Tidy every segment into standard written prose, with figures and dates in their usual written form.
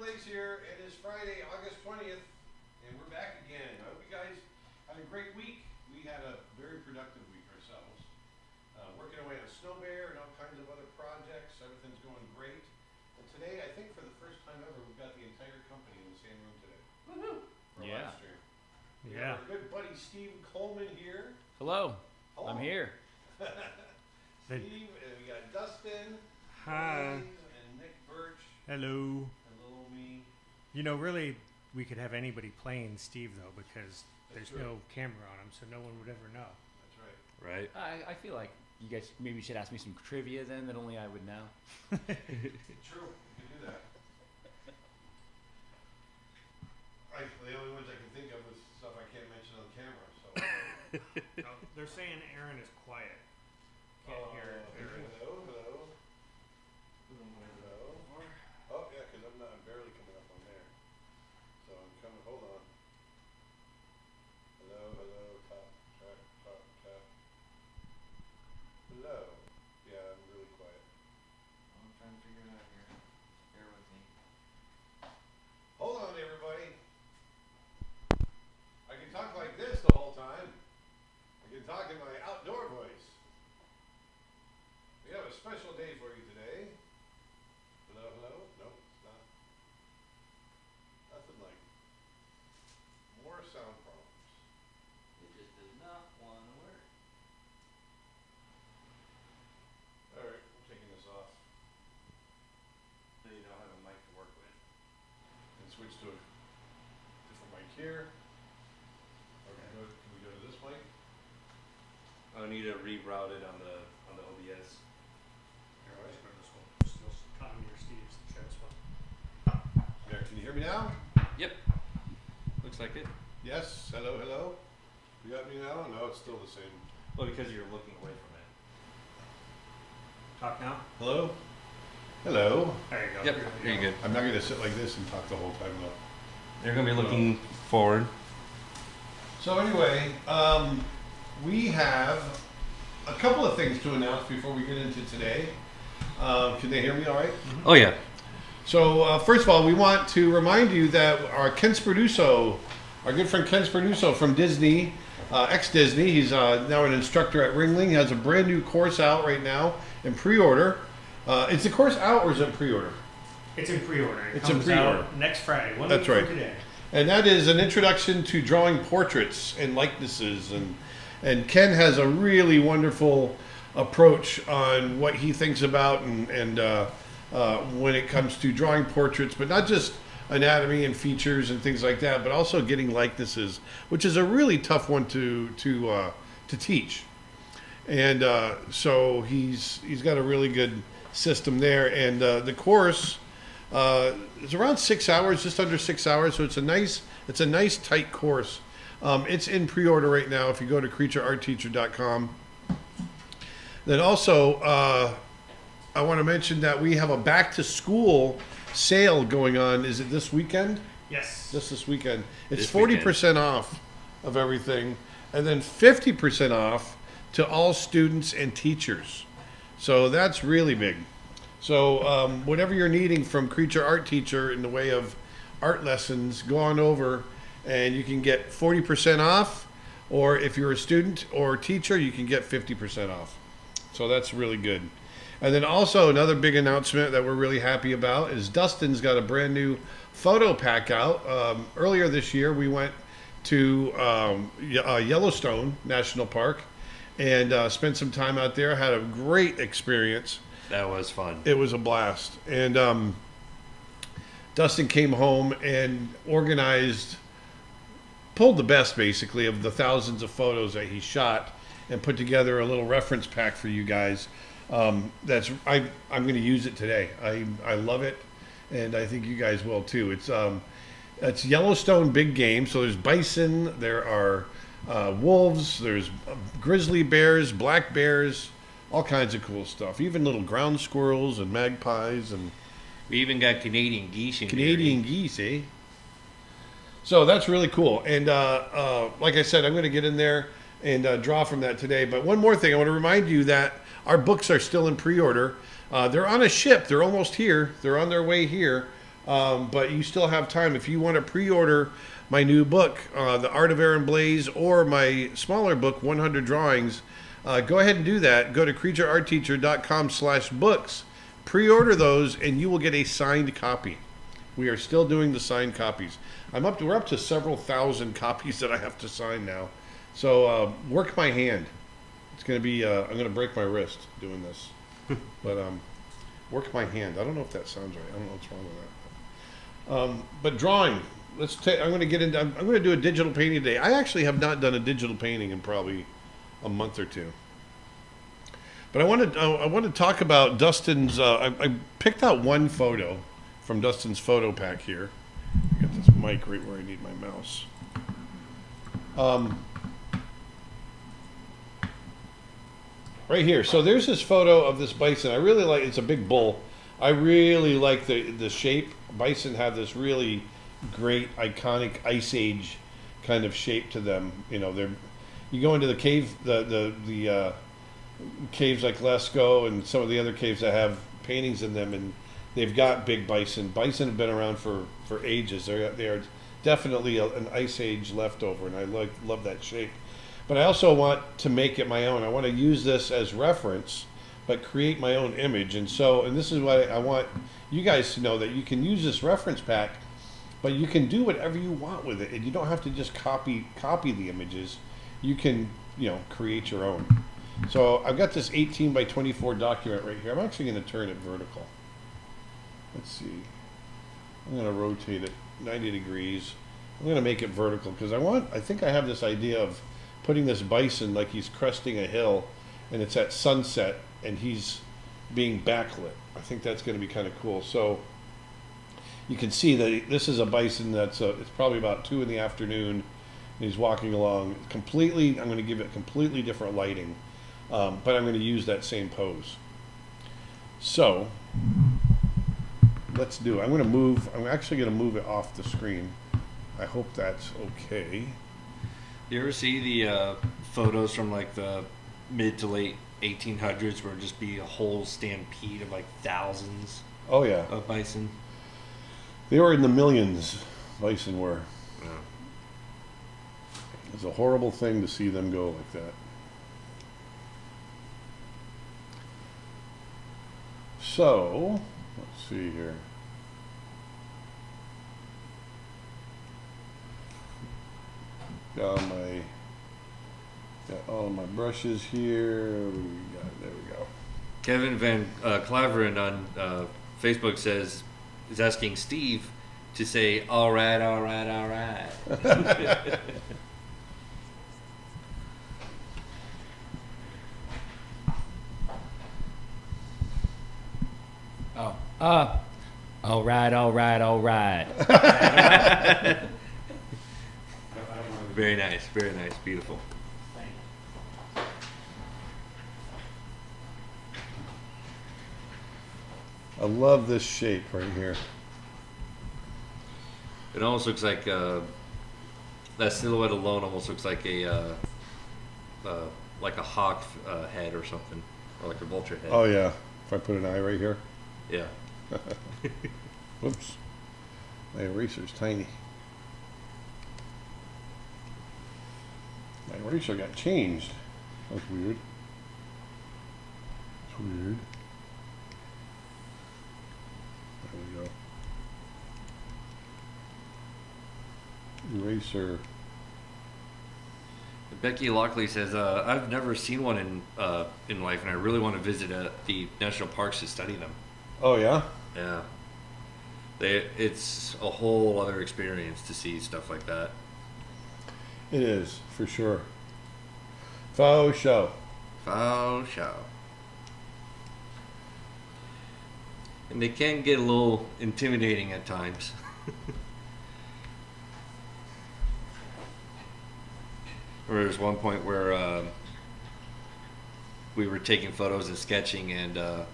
Blaise here. It is Friday, August 20th, and we're back again. I hope you guys had a great week. We had a very productive week ourselves. Working away on Snow Bear and all kinds of other projects. Everything's going great. And today, I think for the first time ever, we've got the entire company in the same room today. Woohoo! For a live stream. We have our good buddy Steve Coleman here. Hello. Hello. I'm here. Steve, and we got Dustin. Hi. Blaise, and Nick Birch. Hello. Me. You know, really, we could have anybody playing Steve, though, because there's no camera on him, so no one would ever know. That's right. Right. I feel like you guys maybe should ask me some trivia then that only I would know. True. You can do that. The only ones I can think of is stuff I can't mention on camera. So. No, they're saying Aaron is quiet. Can't hear it. Hello. Hello. Oh, yeah, because I'm barely coming up on there. So I'm coming, hold on. Hello, tap. Hello. Yeah, I'm really quiet. I'm trying to figure it out here. Bear with me. Hold on, everybody. I can talk like this the whole time. I can talk in my outdoor voice. We have a special day for you today. Hello? No, it's not. Nothing like more sound problems. It just does not want to work. Alright, I'm taking this off. So you don't have a mic to work with. And switch to a different mic here. Or can we go to this mic? I need to reroute it on the OBS. There, can you hear me now? Yep. Looks like it. Yes, hello. You got me now? No, it's still the same. Well, because you're looking away from it. Talk now? Hello? Hello. There you go. Yep. There you go. I'm not going to sit like this and talk the whole time though. You're going to be looking forward. So anyway, we have a couple of things to announce before we get into today. Can they hear me all right? Oh, yeah. So first of all, we want to remind you that our Spraduso, our good friend Ken Spraduso from Disney, ex-Disney, he's now an instructor at Ringling. He has a brand new course out right now in pre-order. Is the course out or is it pre-order? It's in pre-order. It's in pre-order. Out next Friday. One That's week right. from today. And that is an introduction to drawing portraits and likenesses. And Ken has a really wonderful approach on what he thinks about and when it comes to drawing portraits, but not just anatomy and features and things like that, but also getting likenesses, which is a really tough one to teach. And so he's got a really good system there. And the course is around 6 hours, just under 6 hours. So it's a nice tight course. It's in pre-order right now if you go to creatureartteacher.com. Then also, I want to mention that we have a back-to-school sale going on. Is it this weekend? Yes. Just this weekend. It's This 40% off of everything, and then 50% off to all students and teachers. So that's really big. So whatever you're needing from Creature Art Teacher in the way of art lessons, go on over, and you can get 40% off, or if you're a student or teacher, you can get 50% off. So that's really good. And then also another big announcement that we're really happy about is Dustin's got a brand new photo pack out. Earlier this year, we went to Yellowstone National Park and spent some time out there. Had a great experience. That was fun. It was a blast. And Dustin came home and pulled the best basically of the thousands of photos that he shot and put together a little reference pack for you guys. I'm going to use it today. I love it, and I think you guys will too. It's Yellowstone big game. So there's bison, there are wolves, there's grizzly bears, black bears, all kinds of cool stuff. Even little ground squirrels and magpies and We even got Canadian geese in Canadian geese, eh? So that's really cool. And like I said, I'm going to get in there and draw from that today. But one more thing, I want to remind you that our books are still in pre-order. They're on a ship. They're almost here. They're on their way here. But you still have time. If you want to pre-order my new book, The Art of Aaron Blaise, or my smaller book, 100 Drawings, go ahead and do that. Go to creatureartteacher.com/books. Pre-order those, and you will get a signed copy. We are still doing the signed copies. We're up to several thousand copies that I have to sign now. So work my hand. It's going to be. I'm going to break my wrist doing this, but work my hand. I don't know if that sounds right. I don't know what's wrong with that. But drawing. I'm going to get into. I'm going to do a digital painting today. I actually have not done a digital painting in probably a month or two. But I want to talk about Dustin's. I picked out one photo from Dustin's photo pack here. I got this mic right where I need my mouse. Right here. So there's this photo of this bison. I really like. It's a big bull. I really like the shape. Bison have this really great, iconic Ice Age kind of shape to them. You know, you go into the cave, the caves like Lascaux and some of the other caves that have paintings in them, and they've got big bison. Bison have been around for ages. They are definitely an Ice Age leftover, and I love that shape. But I also want to make it my own. I want to use this as reference, but create my own image. And this is what I want you guys to know, that you can use this reference pack, but you can do whatever you want with it, and you don't have to just copy the images. You can, create your own. So I've got this 18 by 24 document right here. I'm actually going to turn it vertical. Let's see. I'm going to rotate it 90 degrees. I'm going to make it vertical because I think I have this idea of putting this bison like he's cresting a hill, and it's at sunset and he's being backlit. I think that's going to be kind of cool. So you can see that this is a bison it's probably about 2 in the afternoon, and he's walking along completely. I'm going to give it completely different lighting. But I'm going to use that same pose. So let's do it. I'm actually going to move it off the screen. I hope that's okay. You ever see the photos from like the mid to late 1800s where it'd just be a whole stampede of like thousands Oh yeah, of bison? they were in the millions. Bison were. Yeah. It's a horrible thing to see them go like that. So, let's see here. Got all my brushes here. There we go. Kevin Van Claveren on Facebook is asking Steve to say, all right, all right, all right. All right, all right, all right. Very nice, beautiful. I love this shape right here. It almost looks like that silhouette alone almost looks like a hawk head or something, or like a vulture head. Oh yeah, if I put an eye right here. Yeah. Whoops, my eraser's tiny. My eraser got changed. That's weird. It's weird. There we go. Eraser. Becky Lockley says, "I've never seen one in life, and I really want to visit the national parks to study them." Oh yeah. Yeah. It's a whole other experience to see stuff like that. It is, for sure. Faux show. Faux show. And they can get a little intimidating at times. Or there's one point where we were taking photos and sketching, and a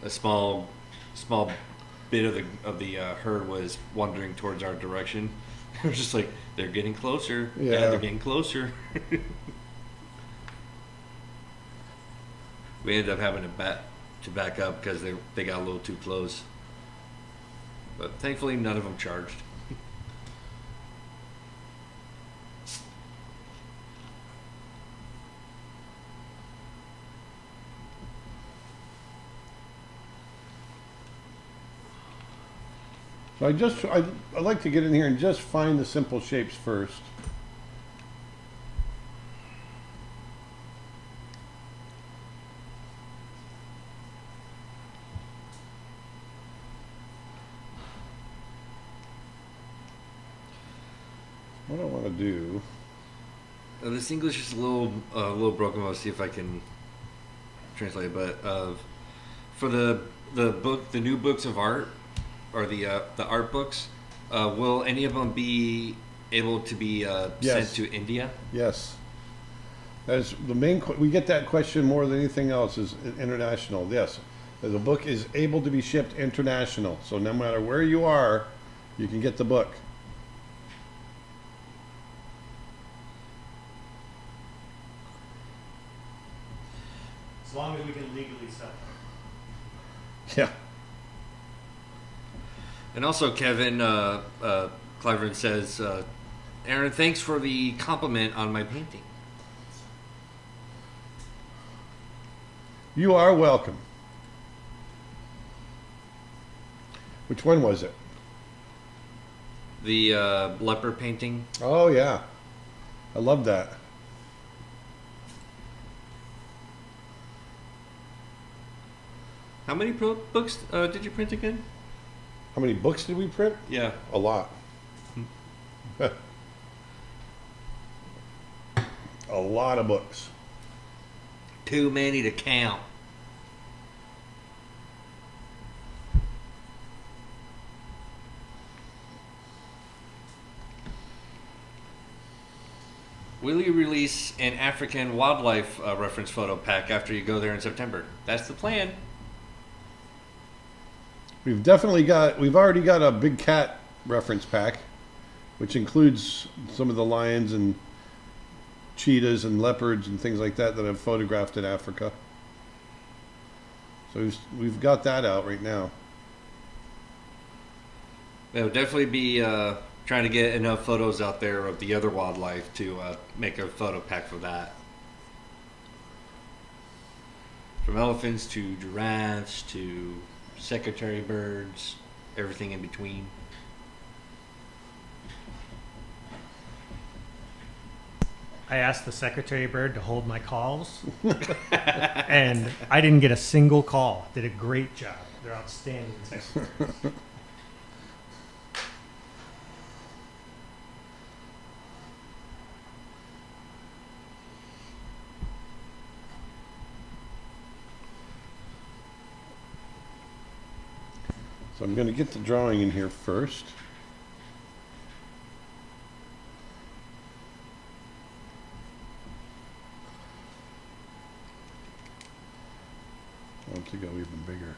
small bit of the herd was wandering towards our direction. It was just like, they're getting closer. Yeah. They're getting closer. We ended up having to back up because they got a little too close. But thankfully, none of them charged. So I like to get in here and just find the simple shapes first. What I want to do. This English is a little broken. I'll see if I can translate it. But for the new books of art, or the art books, will any of them be able to be Yes. sent to India? Yes. As the main, we get that question more than anything else, is international. Yes, the book is able to be shipped international. So no matter where you are, you can get the book. As long as we can legally sell it. Yeah. And also, Kevin Clivern says, Aaron, thanks for the compliment on my painting. You are welcome. Which one was it? The leopard painting. Oh yeah, I love that. How many books did you print again? How many books did we print? Yeah. A lot. A lot of books. Too many to count. Will you release an African wildlife reference photo pack after you go there in September? That's the plan. We've already got a big cat reference pack, which includes some of the lions and cheetahs and leopards and things like that I've photographed in Africa. So we've got that out right now. They'll definitely be trying to get enough photos out there of the other wildlife to make a photo pack for that. From elephants to giraffes to secretary birds, everything in between. I asked the secretary bird to hold my calls, and I didn't get a single call. Did a great job. They're outstanding secretaries. So I'm going to get the drawing in here first. I want to go even bigger.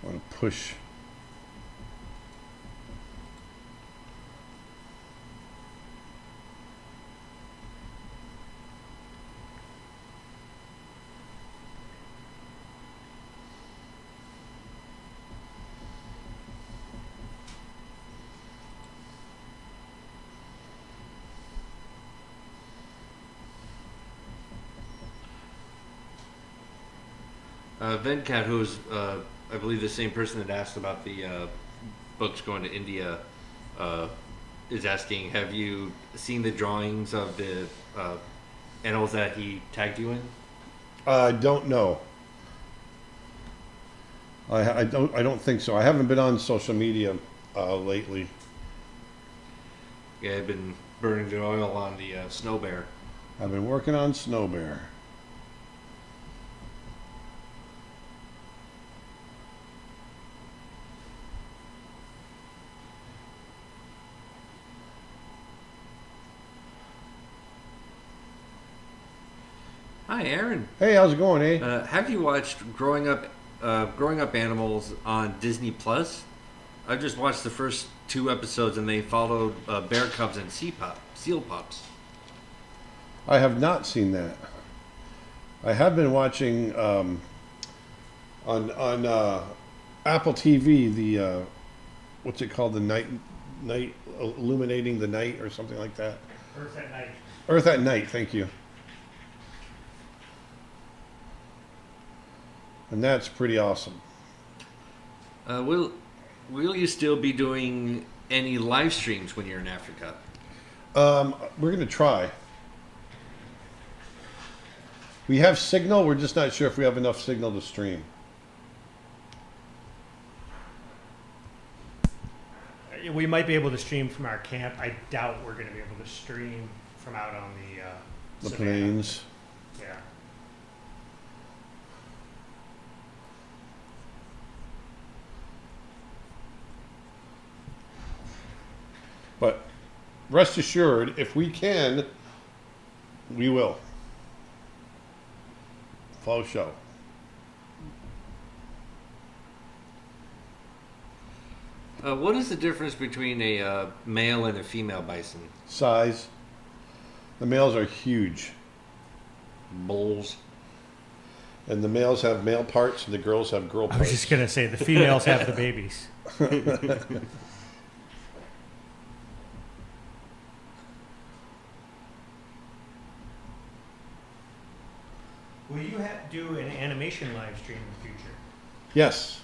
I want to push. Venkat, who's I believe the same person that asked about the books going to India, is asking, have you seen the drawings of the animals that he tagged you in? I don't know. I don't think so. I haven't been on social media lately. Yeah, I've been burning the oil on the snow bear. I've been working on Snow Bear. Aaron. Hey, how's it going, eh? Have you watched Growing Up Animals on Disney Plus? I just watched the first 2 episodes, and they followed bear cubs and seal pups. I have not seen that. I have been watching on Apple TV the what's it called, the night illuminating the night or something like that. Earth at Night. Earth at Night. Thank you. And that's pretty awesome. Will you still be doing any live streams when you're in Africa? We're going to try. We have signal. We're just not sure if we have enough signal to stream. We might be able to stream from our camp. I doubt we're going to be able to stream from out on the The savannah. plains. Yeah. But rest assured, if we can, we will. Full show. What is the difference between a male and a female bison? Size. The males are huge. Bulls. And the males have male parts and the girls have girl I parts. was just going to say the females have the babies. Will you do an animation live stream in the future? Yes.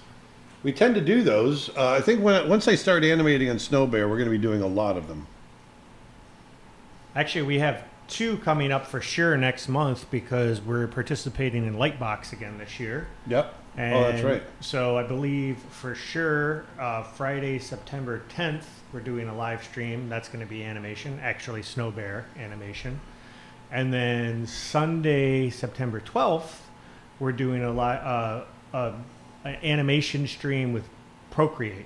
We tend to do those. I think once I start animating on Snow Bear, we're going to be doing a lot of them. Actually, we have 2 coming up for sure next month because we're participating in Lightbox again this year. Yep. And Oh, that's right. So I believe for sure Friday, September 10th, we're doing a live stream. That's going to be animation, actually Snow Bear animation. And then Sunday, September 12th, we're doing an animation stream with Procreate,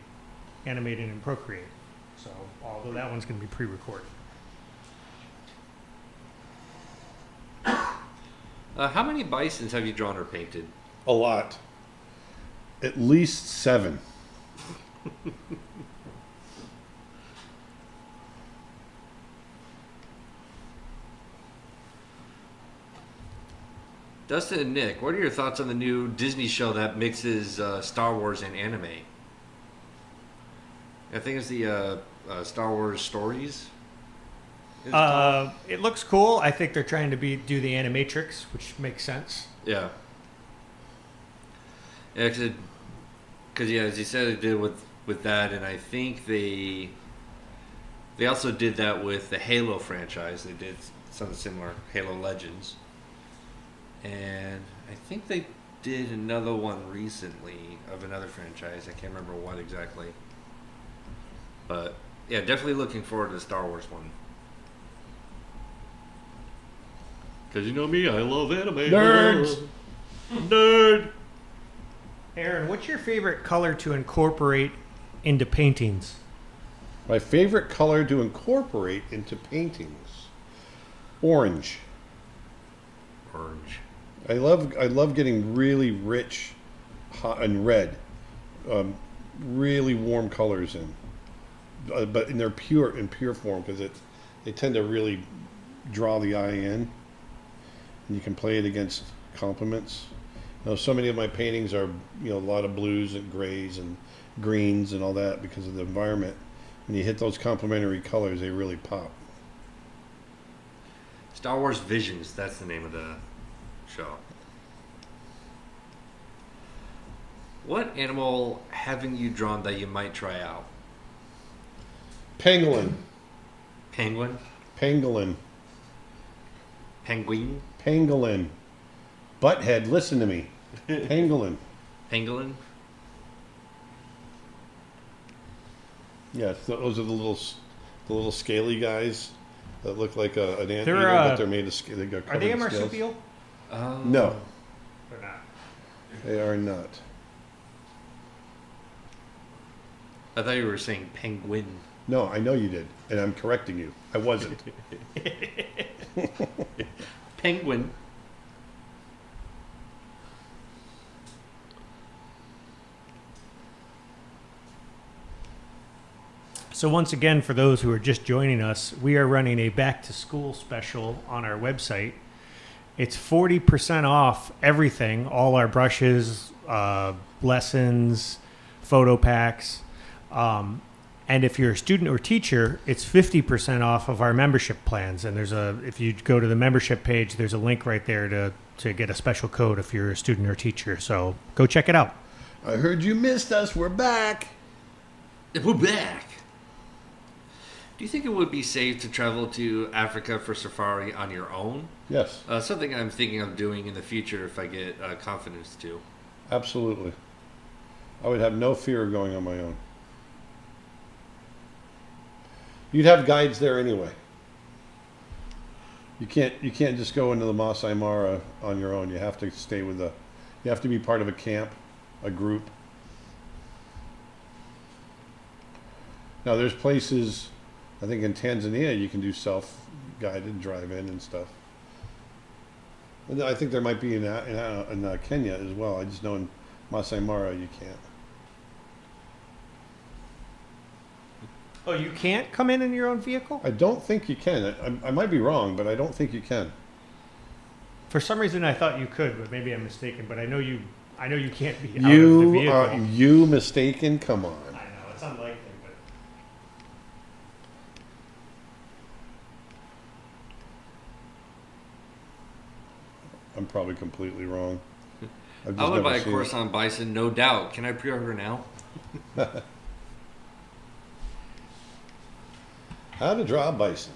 animated in Procreate. So although that one's going to be pre-recorded. How many bisons have you drawn or painted? A lot. At least 7. Dustin and Nick, what are your thoughts on the new Disney show that mixes Star Wars and anime? I think it's the Star Wars Stories. It looks cool. I think they're trying to do the animatrix, which makes sense. Yeah. Yeah, because as you said, it did with that, and I think they also did that with the Halo franchise. They did something similar, Halo Legends, and I think they did another one recently of another franchise. I can't remember what exactly, but yeah, definitely looking forward to the Star Wars one. Because you know me, I love anime. Nerds! Nerd! Aaron, what's your favorite color to incorporate into paintings? My favorite color to incorporate into paintings. Orange. Orange. I love getting really rich hot and red, really warm colors in, but in their pure form because they tend to really draw the eye in, and you can play it against complements. You know, so many of my paintings are a lot of blues and grays and greens and all that because of the environment. When you hit those complementary colors, they really pop. Star Wars Visions, that's the name of the show. What animal haven't you drawn that you might try out? Pangolin. Penguin? Pangolin. Penguin? Pangolin. Butthead, listen to me. Pangolin. Pangolin? Yes, those are the little scaly guys that look like an ant They're, eater, but they're made of scale. They got Are covered they a in scales. marsupial? No, They're not. they are not. I thought you were saying penguin. No, I know you did, and I'm correcting you. I wasn't. Penguin. So once again, for those who are just joining us, we are running a back-to-school special on our website. It's 40% off everything, all our brushes, lessons, photo packs. And if you're a student or teacher, it's 50% off of our membership plans. And if you go to the membership page, there's a link right there to get a special code if you're a student or teacher. So go check it out. I heard you missed us. We're back. We're back. Do you think it would be safe to travel to Africa for safari on your own? Yes, Something I'm thinking of doing in the future if I get confidence to. absolutely. I would have no fear of going on my own. You'd have guides there anyway. You can't just go into the Masai Mara on your own. You have to stay with you have to be part of a camp, a group. Now there's places, I think in Tanzania you can do self-guided drive-in and stuff. And I think there might be in Kenya as well. I just know in Masai Mara you can't. Oh, you can't come in your own vehicle? I don't think you can. I might be wrong, but I don't think you can. For some reason, I thought you could, but maybe I'm mistaken. But I know you can't be out of the vehicle. Are you mistaken? Come on. I know it's unlikely, but I'm probably completely wrong. I've I just would buy never a seen course it. on bison, no doubt. Can I pre-order now? How to draw a bison.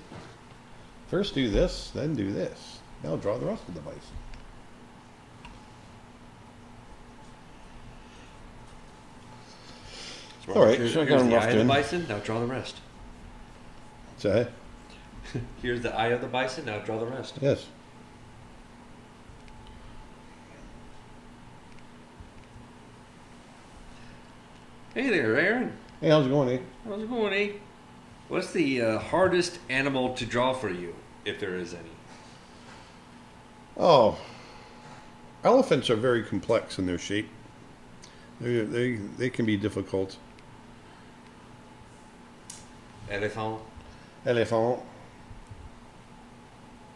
First do this, then do this. Now draw the rest of the bison. All right, so I got Here's them the eye roughed of the in. bison. Now draw the rest. Say, Here's the eye of the bison. Now draw the rest. yes. Hey there, Aaron. Hey, how's it going, eh? How's it going, eh? What's the hardest animal to draw for you, if there is any? Oh, elephants are very complex in their shape. They can be difficult. Elephant. Elephant.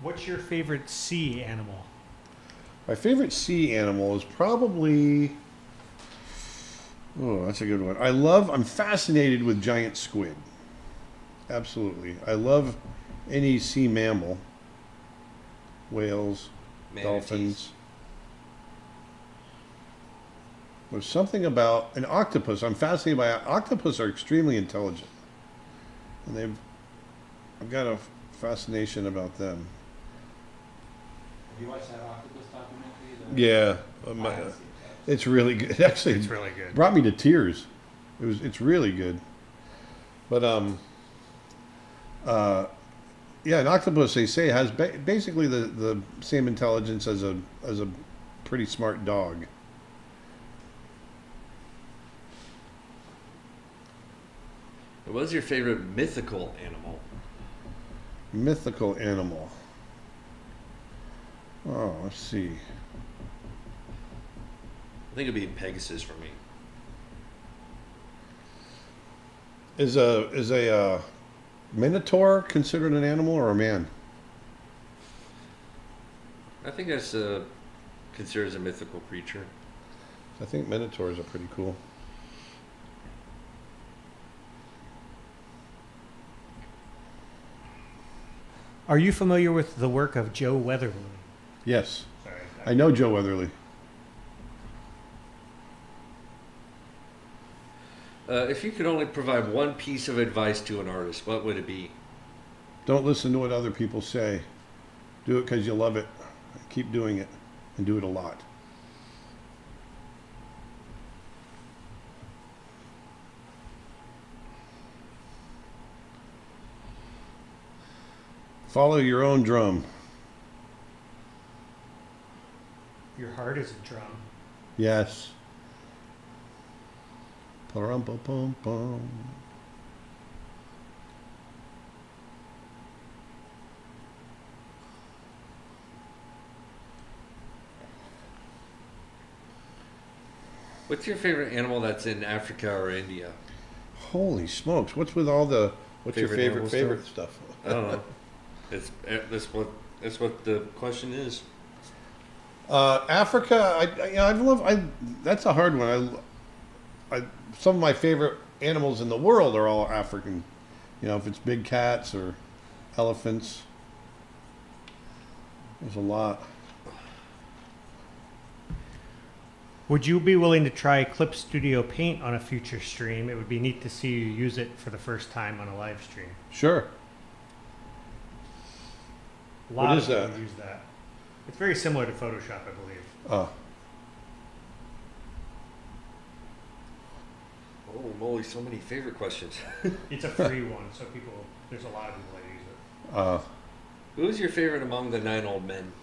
what's your favorite sea animal? My favorite sea animal is probably. Oh, that's a good one. I'm fascinated with giant squid. Absolutely. I love any sea mammal. Whales, Manatees. dolphins. There's something about an octopus. I'm fascinated by octopus are extremely intelligent. And I've got a fascination about them. Have you watched that octopus documentary? Yeah. I haven't seen that. It's really good. Actually, It's really good. brought me to tears. It's really good. But yeah, an octopus, they say, has basically the same intelligence as a pretty smart dog. What's your favorite mythical animal? Mythical animal. Oh, let's see. I think it'd be Pegasus for me. Is a minotaur considered an animal or a man? I think that's considered as a mythical creature. I think minotaurs are pretty cool. Are you familiar with the work of Joe Weatherly? Yes, Sorry. I know Joe Weatherly. If you could only provide one piece of advice to an artist, what would it be? Don't listen to what other people say. Do it because you love it. Keep doing it and do it a lot. Follow your own drum. Your heart is a drum. Yes. Pa-rum-pa-pum-pum. What's your favorite animal that's in Africa or India? Holy smokes! What's with all the? What's your Favorite favorite animal stuff? I don't know. That's what the question is. Africa. That's a hard one. Some of my favorite animals in the world are all African. You know, if it's big cats or elephants. There's a lot. Would you be willing to try Clip Studio Paint on a future stream? It would be neat to see you use it for the first time on a live stream. Sure. A lot What of is people that? use that. It's very similar to Photoshop, I believe. Oh. Oh, moly, so many favorite questions. It's a free one, so there's a lot of people that use it. Who's your favorite among the 9 old men?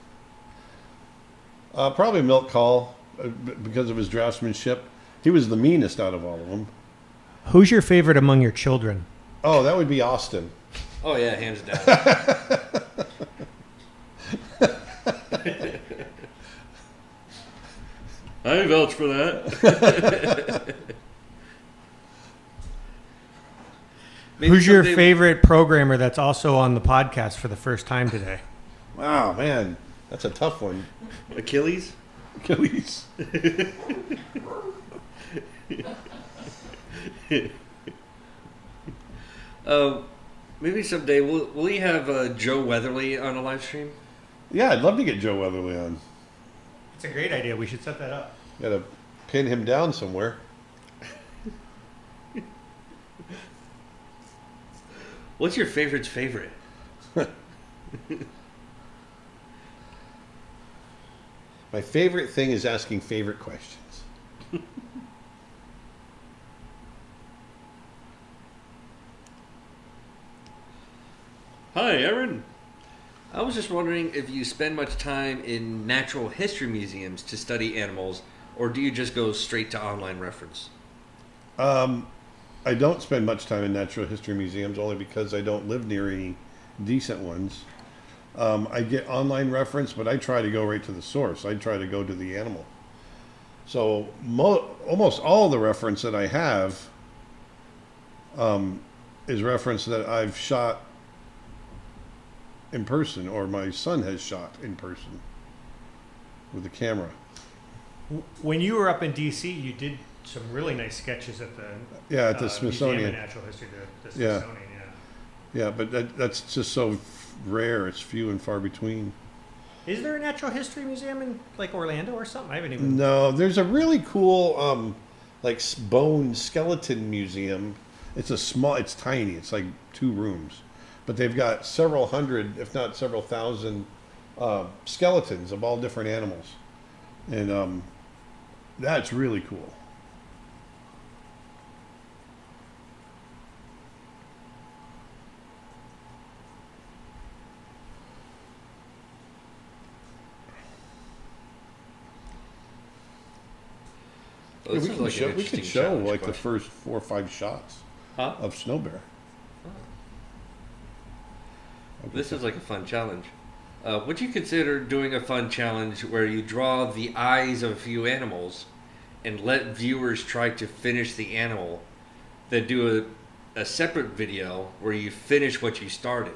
Probably Milk Call because of his draftsmanship. He was the meanest out of all of them. Who's your favorite among your children? Oh, that would be Austin. Oh yeah, hands down. I vouch for that. Who's your favorite programmer that's also on the podcast for the first time today? Wow, man, that's a tough one. Achilles? Achilles. Maybe someday will we have Joe Weatherly on a live stream? Yeah, I'd love to get Joe Weatherly on. It's a great idea. We should set that up. Got to pin him down somewhere. What's your favorite's favorite? My favorite thing is asking favorite questions. Hi, Aaron. I was just wondering if you spend much time in natural history museums to study animals, or do you just go straight to online reference? I don't spend much time in natural history museums only because I don't live near any decent ones. I get online reference, but I try to go right to the source. I try to go to the animal. So almost all the reference that I have is reference that I've shot in person, or my son has shot in person with the camera. When you were up in D.C., you did some really nice sketches at the At the Museum Smithsonian. of Natural History, the Yeah. Smithsonian. Yeah, but that's just so rare. It's few and far between. Is there a natural history museum in like Orlando or something? I haven't even. No, there's a really cool bone skeleton museum. It's tiny. It's like 2 rooms, but they've got several hundred, if not several thousand, skeletons of all different animals, and that's really cool. Well, Yeah, this we is can like show, an we could interesting show challenge like the question. first 4 or 5 shots Huh? of snow bear. This is like a fun challenge. Would you consider doing a fun challenge where you draw the eyes of a few animals and let viewers try to finish the animal, then do a separate video where you finish what you started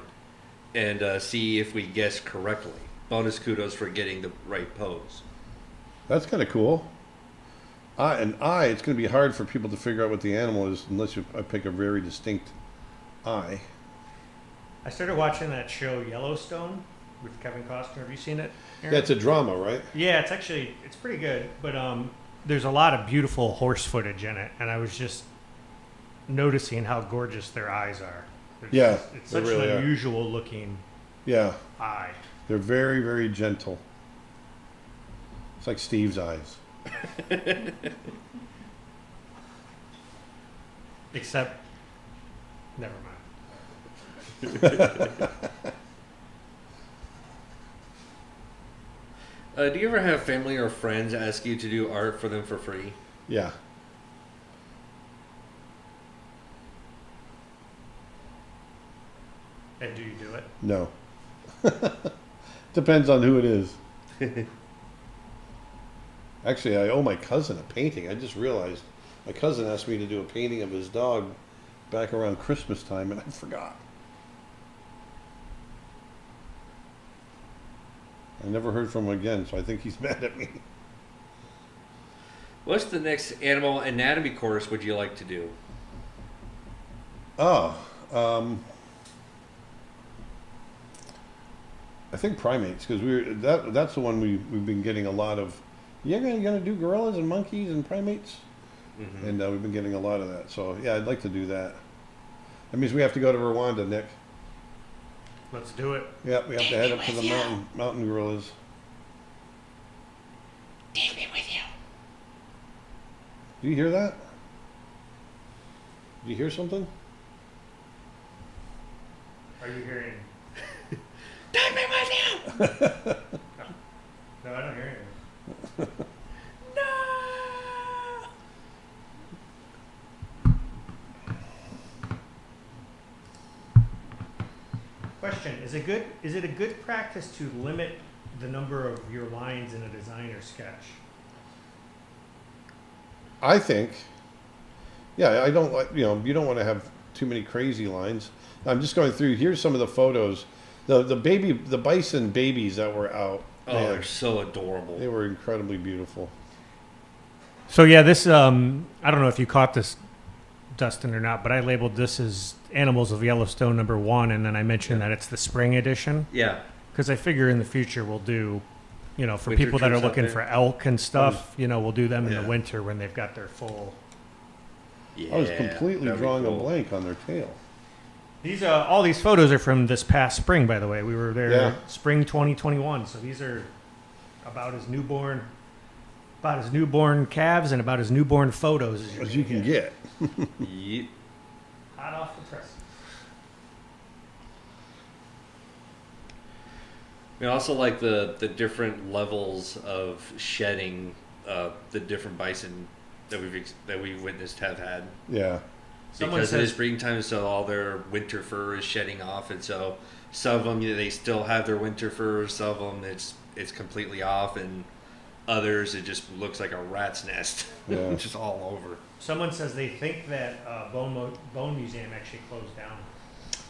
and see if we guess correctly? Bonus kudos for getting the right pose. That's kind of cool. It's going to be hard for people to figure out what the animal is unless I pick a very distinct eye. I started watching that show Yellowstone with Kevin Costner. Have you seen it, Aaron? Yeah, it's a drama, right? Yeah, it's pretty good, but there's a lot of beautiful horse footage in it, and I was just noticing how gorgeous their eyes are. Yeah, It's they such really an are. unusual looking Yeah, eye. they're very, very gentle. It's like Steve's eyes. Except, never mind. Do you ever have family or friends ask you to do art for them for free? Yeah. And do you do it? No. Depends on who it is. Actually, I owe my cousin a painting. I just realized my cousin asked me to do a painting of his dog back around Christmas time, and I forgot. I never heard from him again, so I think he's mad at me. What's the next animal anatomy course would you like to do? Oh, I think primates, because that's the one we've been getting a lot of. You're gonna do gorillas and monkeys and primates, and we've been getting a lot of that. So yeah, I'd like to do that. That means we have to go to Rwanda, Nick. Let's do it. Yeah, we have to head up to the mountain gorillas. Take me with you. Do you hear that? Do you hear something? Are you hearing? Take me with you. No, I don't hear anything. No. Question: Is it a good practice to limit the number of your lines in a design or sketch? I think. Yeah, I don't like. You don't want to have too many crazy lines. I'm just going through. Here's some of the photos. The bison babies that were out. Oh, man, they're so adorable. they were incredibly beautiful. So yeah, this I don't know if you caught this, Dustin, or not, but I labeled this as Animals of Yellowstone #1, and then I mentioned that it's the spring edition Yeah. because I figure in the future we'll do, for Winter people that are trips out looking there. for elk and stuff, we'll do them in Yeah. the winter when they've got their full. Yeah. I was completely that'd be drawing cool. a blank on their tail. These all these photos are from this past spring, by the way. We were there Yeah. spring 2021, so these are about as newborn calves and about as newborn photos as, As you can get. Yep. Hot off the press. We also like the different levels of shedding the different bison that we've witnessed have had. Yeah. Someone Because it is says- springtime, so all their winter fur is shedding off, and so some of them they still have their winter fur. Some of them it's completely off, and others it just looks like a rat's nest, Yeah. just all over. Someone says they think that Bone Museum actually closed down.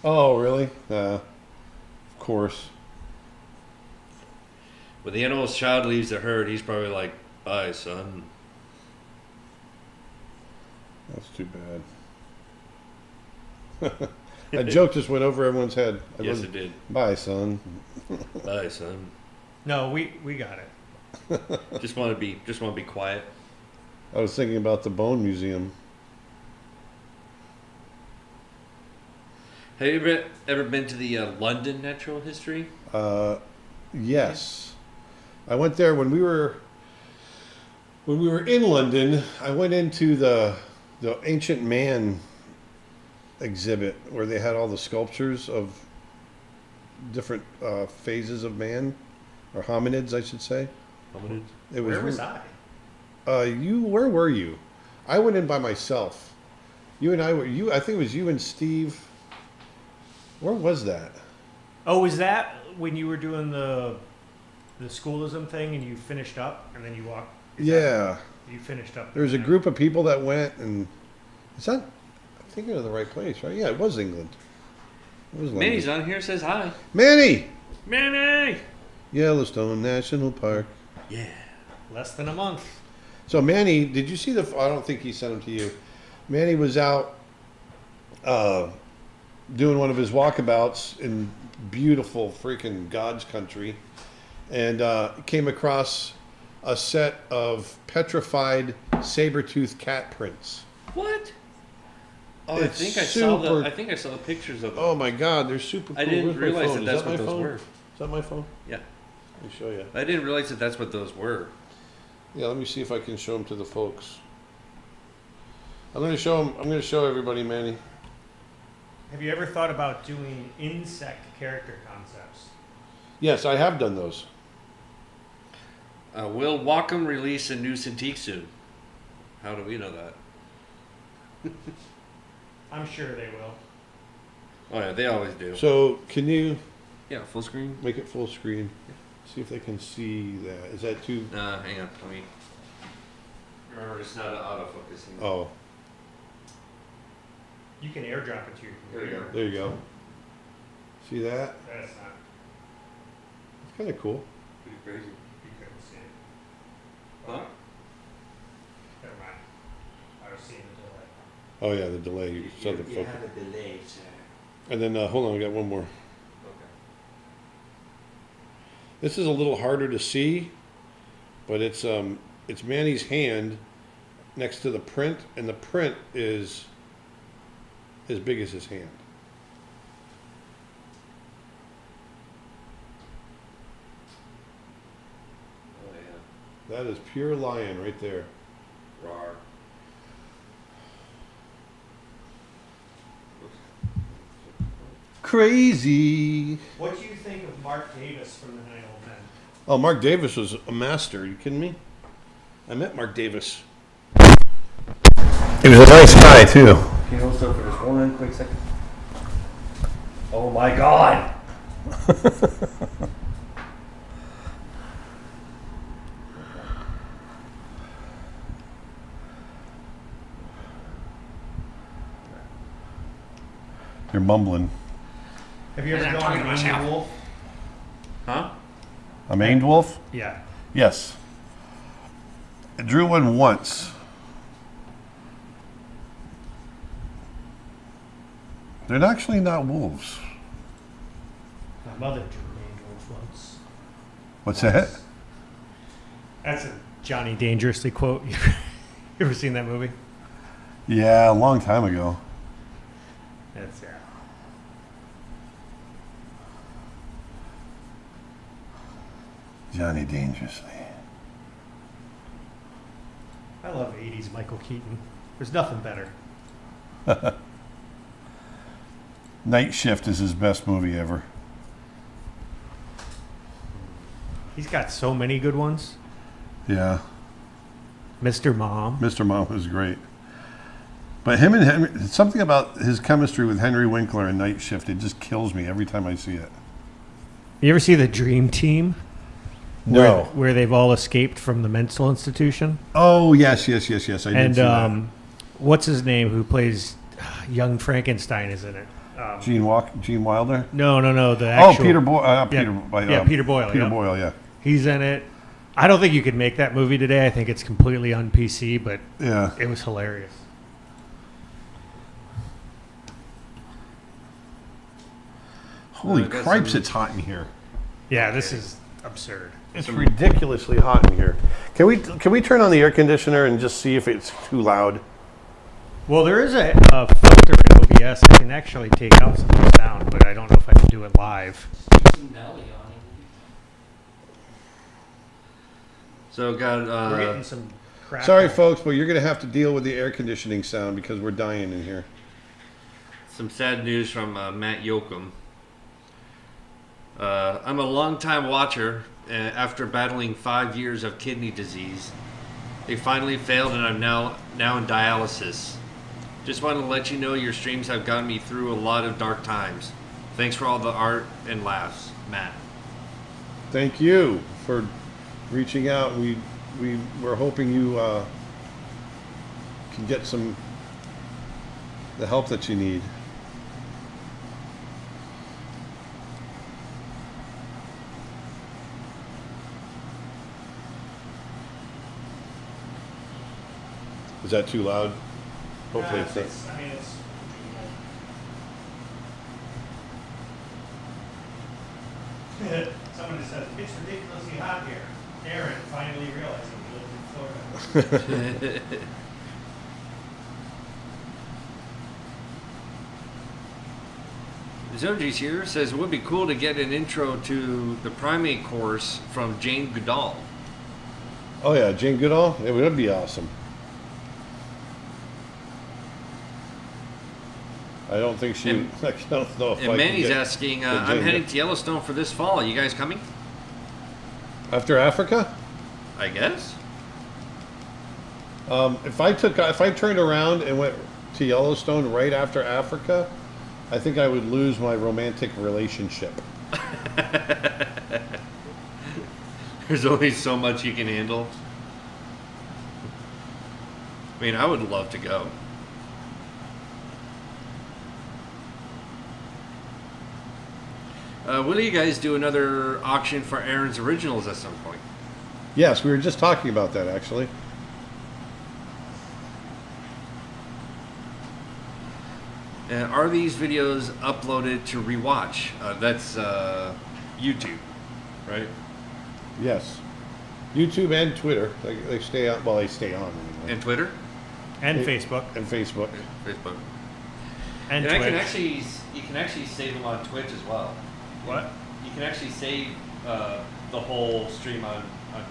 Oh, really? Of course. When the animal's child leaves the herd, he's probably like, "Bye, son." That's too bad. That joke just went over everyone's head. Yes, it did. Bye, son. Bye, son. No, we got it. Just want to be quiet. I was thinking about the Bone Museum. Have you ever been to the London Natural History? Yes, I went there when we were in London. I went into the ancient man exhibit where they had all the sculptures of different phases of man, or hominids, I should say. It was Where was I? where were you? I went in by myself. You and I were. I think it was you and Steve. Where was that? Oh, was that when you were doing the schoolism thing and you finished up and then you walked? Yeah. You finished up. There was a group of people that went, and is that? I'm thinking of the right place, right? Yeah, it was England. It was London. Manny's on here. Says hi. Manny! Manny. Yellowstone National Park. Yeah. Less than a month. So Manny, did you see the? I don't think he sent them to you. Manny was out doing one of his walkabouts in beautiful freaking God's country, and came across a set of petrified saber-toothed cat prints. What? Oh, I It's think I saw super- I think I saw the pictures of them. Oh my God, they're super cool. I didn't Where's my realize phone? that Is that's my what those phone? were. Is that my phone? Yeah. Let me show you. I didn't realize that that's what those were. Yeah, let me see if I can show them to the folks. I'm going to show them. I'm going to show everybody, Manny. Have you ever thought about doing insect character concepts? Yes, I have done those. Will Wacom release a new Cintiq soon? How do we know that? I'm sure they will. Oh yeah, they always do. So, can you Yeah, full screen. make it full screen? See if they can see that. Is that too? Hang on. Let me. Remember, it's not autofocusing. Oh, You can airdrop it to your There we computer. go. There you go. See that? That's not. It's kind of cool. Pretty crazy. You couldn't see it. Huh? Never mind. I was seeing the delay. Oh yeah, the delay. You saw the You focus. have a delay, sir. And then hold on, I got one more. Okay. This is a little harder to see, but it's Manny's hand next to the print, and the print is as big as his hand. Oh yeah. That is pure lion right there. Rawr. Crazy. What do you think of Mark Davis from the Nine Old Men? Oh, Mark Davis was a master. Are you kidding me? I met Mark Davis. He was a nice guy too. Can you hold still for just one quick second? Oh my god! You're mumbling. Have you ever I'm gone talking to to Angry myself. Wolf? Huh? A maned wolf? Yeah. Yes. I drew one once. They're actually not wolves. My mother drew an angry wolf once. What's that? That's a Johnny Dangerously quote. You ever seen that movie? Yeah, a long time ago. That's Johnny Dangerously. I love 80s Michael Keaton. There's nothing better. Night Shift is his best movie ever. He's got so many good ones. Yeah. Mr. Mom. Mr. Mom was great. But him and Henry, something about his chemistry with Henry Winkler in Night Shift, it just kills me every time I see it. You ever see The Dream Team? No. Where they've all escaped from the mental institution? Oh, yes. I did And see that. what's his name who plays young Frankenstein is in it? Gene Wilder? No. The actual, Peter Boyle. Peter Boyle. Peter Yep. Boyle, yeah. He's in it. I don't think you could make that movie today. I think it's completely on PC, but Yeah. it was hilarious. Holy I got cripes, some- it's hot in here. Yeah, this is absurd. It's ridiculously hot in here. Can we turn on the air conditioner and just see if it's too loud? Well, there is a filter in OBS that can actually take out some of the sound, but I don't know if I can do it live. Some Nelly on it. So got We're getting some crap. Sorry, folks, but you're going to have to deal with the air conditioning sound because we're dying in here. some sad news from Matt Yoakum. I'm a long-time watcher. After battling 5 years of kidney disease, they finally failed, and I'm now in dialysis. Just want to let you know your streams have gotten me through a lot of dark times. Thanks for all the art and laughs, Matt. Thank you for reaching out. We're hoping you can get the help that you need. Is that too loud? Hopefully it's not. Someone just says, it's ridiculously hot here. Aaron finally realizing he lives in Florida. Zoji's here says it would be cool to get an intro to the primate course from Jane Goodall. Oh yeah, Jane Goodall? It would be awesome. I don't think she. And- I don't know if I And can Manny's get asking, the I'm Jane heading to Yellowstone for this fall. You guys coming? after Africa. I guess. If I turned around and went to Yellowstone right after Africa, I think I would lose my romantic relationship. There's only so much you can handle. I mean, I would love to go. Will you guys do another auction for Aaron's originals at some point? Yes, we were just talking about that actually. Are these videos uploaded to rewatch? That's YouTube, right? Yes, YouTube and Twitter. They stay on. Well, they stay on. Anyway. And Twitter? And Facebook. And Facebook. Facebook. And I Twitch. you can actually save them on Twitch as well. What? You can actually save the whole stream on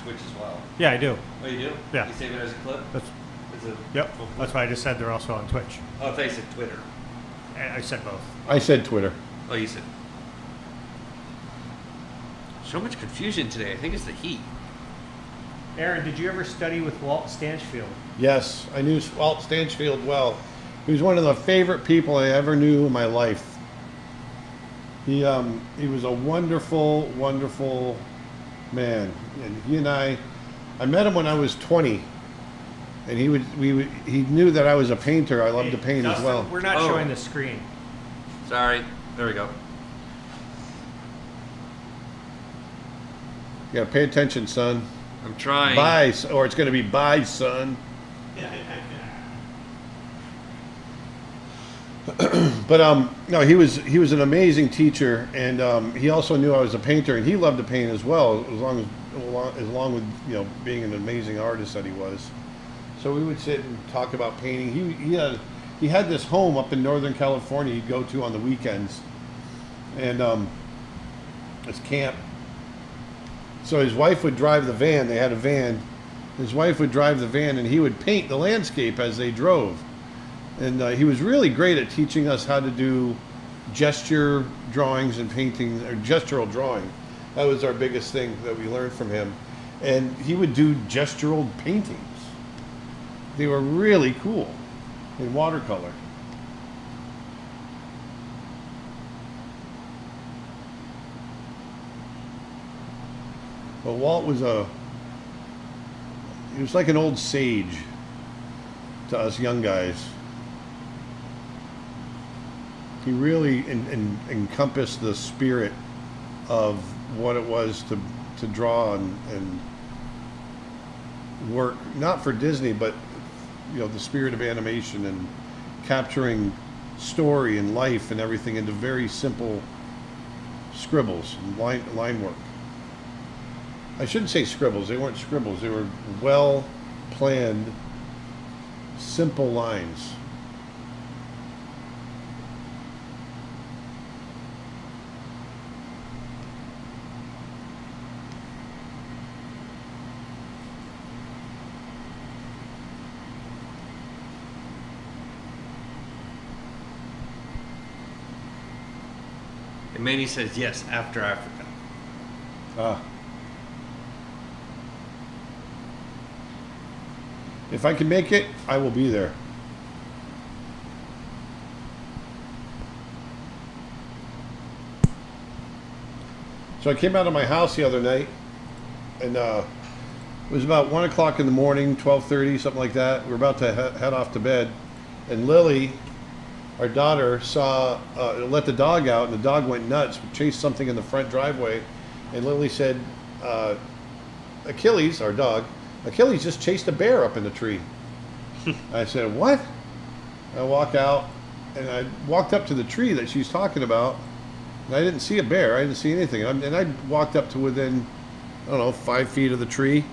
Twitch as well. Yeah, I do. Oh, you do? Yeah. You save it as a clip? That's, As a yep. full clip? That's why I just said they're also on Twitch. Oh, I thought you said Twitter. I said both. I said Twitter. Oh, you said. So much confusion today. I think it's the heat. Aaron, did you ever study with Walt Stanchfield? Yes, I knew Walt Stanchfield well. He was one of the favorite people I ever knew in my life. He was a wonderful, wonderful man, and he and I met him when I was 20, and he knew that I was a painter. I loved to paint as Dustin, well. We're not Oh. showing the screen. Sorry. There we go. You gotta pay attention, son. I'm trying. Bye, or it's gonna be bye, son. But no, he was an amazing teacher, and he also knew I was a painter, and he loved to paint as well, along with being an amazing artist that he was. So we would sit and talk about painting. He had this home up in Northern California he'd go to on the weekends, and this camp. So his wife would drive the van. They had a van. His wife would drive the van, and he would paint the landscape as they drove. And he was really great at teaching us how to do gesture drawings and painting, or gestural drawing. That was our biggest thing that we learned from him. And he would do gestural paintings. They were really cool in watercolor. But Walt was he was like an old sage to us young guys. He really encompassed the spirit of what it was to draw and work, not for Disney, but the spirit of animation and capturing story and life and everything into very simple scribbles and line work. I shouldn't say scribbles. They weren't scribbles. They were well planned, simple lines. And Manny says yes, after Africa. If I can make it, I will be there. So I came out of my house the other night, and it was about 1 o'clock in the morning, 12:30, something like that. We were about to head off to bed, and Lily, our daughter, let the dog out, and the dog went nuts, chased something in the front driveway, and Lily said, Achilles, our dog, Achilles just chased a bear up in the tree. I said, what? I walk out, and I walked up to the tree that she's talking about, and I didn't see a bear. I didn't see anything. And I walked up to within, 5 feet of the tree.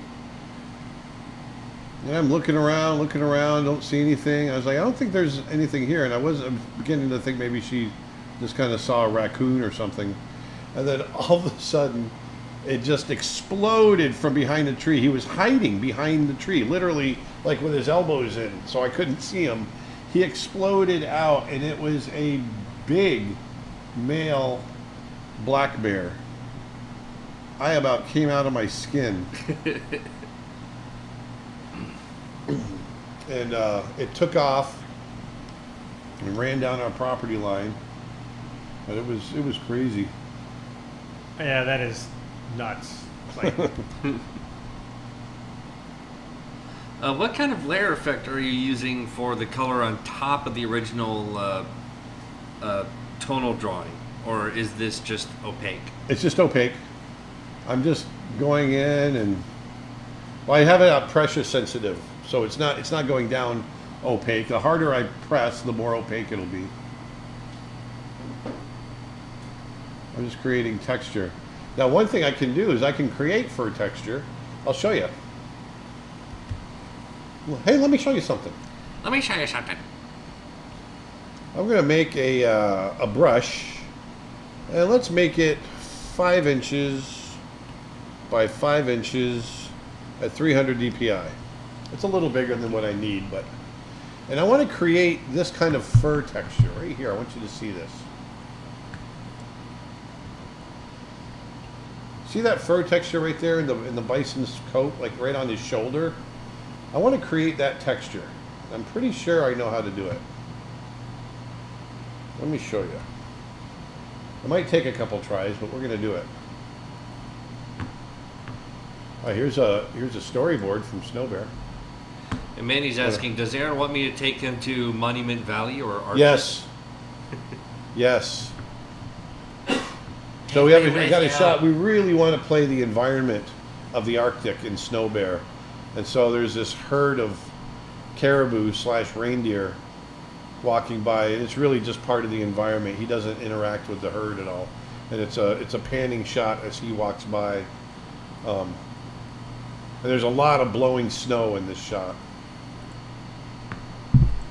And I'm looking around, don't see anything. I was like, I don't think there's anything here. And I was beginning to think maybe she just kind of saw a raccoon or something. And then all of a sudden, it just exploded from behind the tree. He was hiding behind the tree, literally like with his elbows in, so I couldn't see him. He exploded out, and it was a big male black bear. I about came out of my skin. And it took off and ran down our property line. But it was crazy. Yeah, that is nuts. Like, What kind of layer effect are you using for the color on top of the original tonal drawing? or is this just opaque? It's just opaque. I'm just going in and, well, I have it at pressure sensitive, so it's not going down opaque. The harder I press, the more opaque it'll be. I'm just creating texture. Now, one thing I can do is I can create fur texture. I'll show you. Well, hey, let me show you something. Let me show you something. I'm going to make a brush, and let's make it 5 inches by 5 inches at 300 dpi. It's a little bigger than what I need, and I want to create this kind of fur texture right here. I want you to see this. See that fur texture right there in the bison's coat, like right on his shoulder? I want to create that texture. I'm pretty sure I know how to do it. Let me show you. It might take a couple tries, but we're going to do it. All right, here's a storyboard from Snow Bear. And Manny's asking, does Aaron want me to take him to Monument Valley or Arctic? Yes. Yes. So we got a shot. We really want to play the environment of the Arctic in Snow Bear. And so there's this herd of caribou / reindeer walking by, and it's really just part of the environment. He doesn't interact with the herd at all. And it's a panning shot as he walks by. And there's a lot of blowing snow in this shot.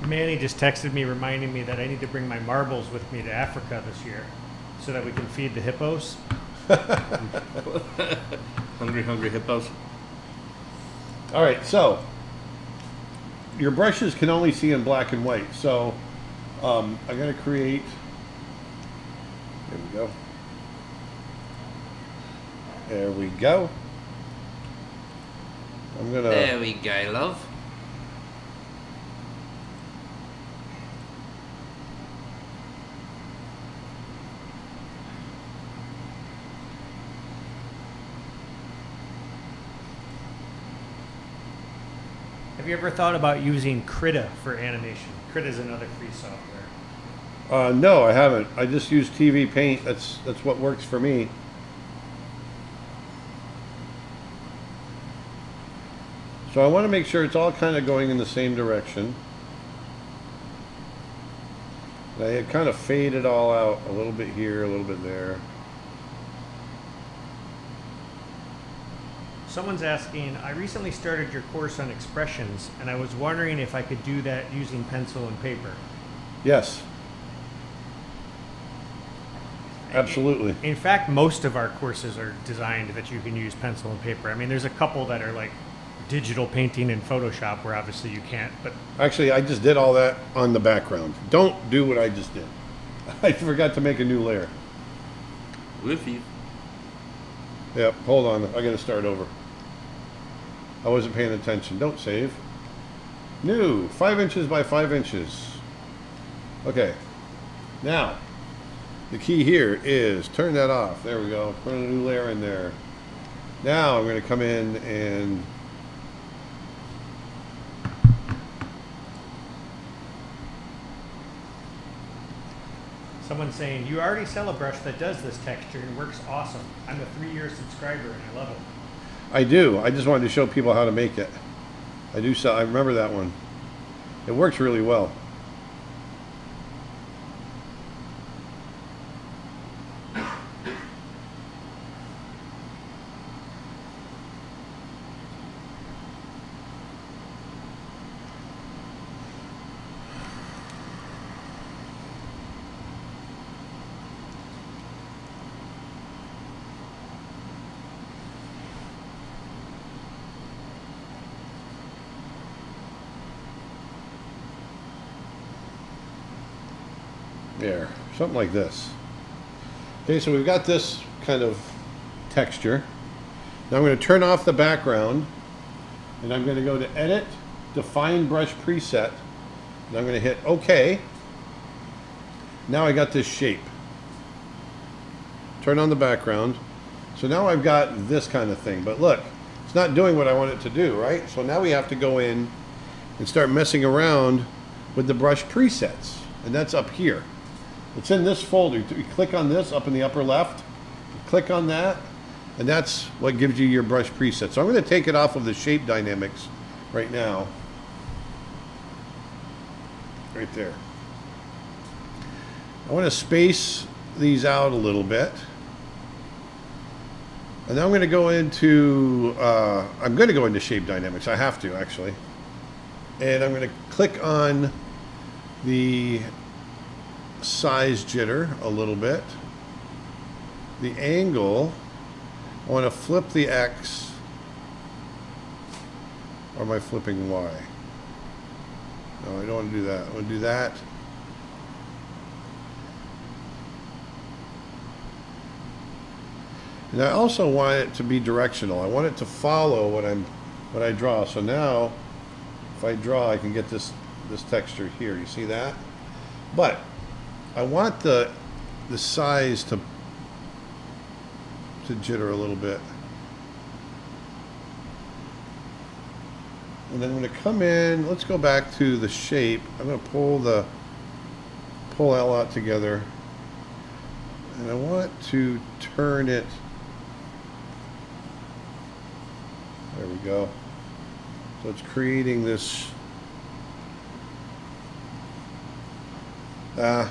Manny just texted me reminding me that I need to bring my marbles with me to Africa this year so that we can feed the hippos. Hungry hippos. All right, so your brushes can only see in black and white. So I'm going to create, there we go. There we go. There we go, love. Have you ever thought about using Krita for animation? Krita is another free software. No, I haven't. I just use TV Paint. That's what works for me. So I want to make sure it's all kind of going in the same direction. I had kind of fade it all out a little bit here, a little bit there. Someone's asking, I recently started your course on expressions, and I was wondering if I could do that using pencil and paper. Yes. Absolutely. In fact, most of our courses are designed that you can use pencil and paper. I mean, there's a couple that are like digital painting in Photoshop where obviously you can't, but... Actually, I just did all that on the background. Don't do what I just did. I forgot to make a new layer. With you. Yep, hold on. I gotta start over. I wasn't paying attention. Don't save. New. 5 inches by 5 inches. Okay. Now, the key here is turn that off. There we go. Put a new layer in there. Now I'm going to come in and Someone's saying, you already sell a brush that does this texture and works awesome. I'm a 3-year subscriber and I love it. I do. I just wanted to show people how to make it. I do. So I remember that one. It works really well. There, something like this. Okay, so we've got this kind of texture. Now I'm going to turn off the background, and I'm going to go to Edit, Define Brush Preset, and I'm going to hit OK. Now I got this shape. Turn on the background. So now I've got this kind of thing. But look, it's not doing what I want it to do, right? So now we have to go in and start messing around with the brush presets, and that's up here. It's in this folder. You click on this up in the upper left, click on that, and that's what gives you your brush preset. So I'm going to take it off of the shape dynamics right now. Right there. I want to space these out a little bit. And then I'm going to go into, shape dynamics. I have to, actually. And I'm going to click on the size jitter a little bit. The angle, I want to flip the X. Or am I flipping Y? No, I don't want to do that. I want to do that. And I also want it to be directional. I want it to follow what I draw. So now, if I draw, I can get this texture here. You see that? But I want the size to jitter a little bit. And then I'm going to come in. Let's go back to the shape. I'm going to pull L out together, and I want to turn it. There we go. So it's creating this. I'm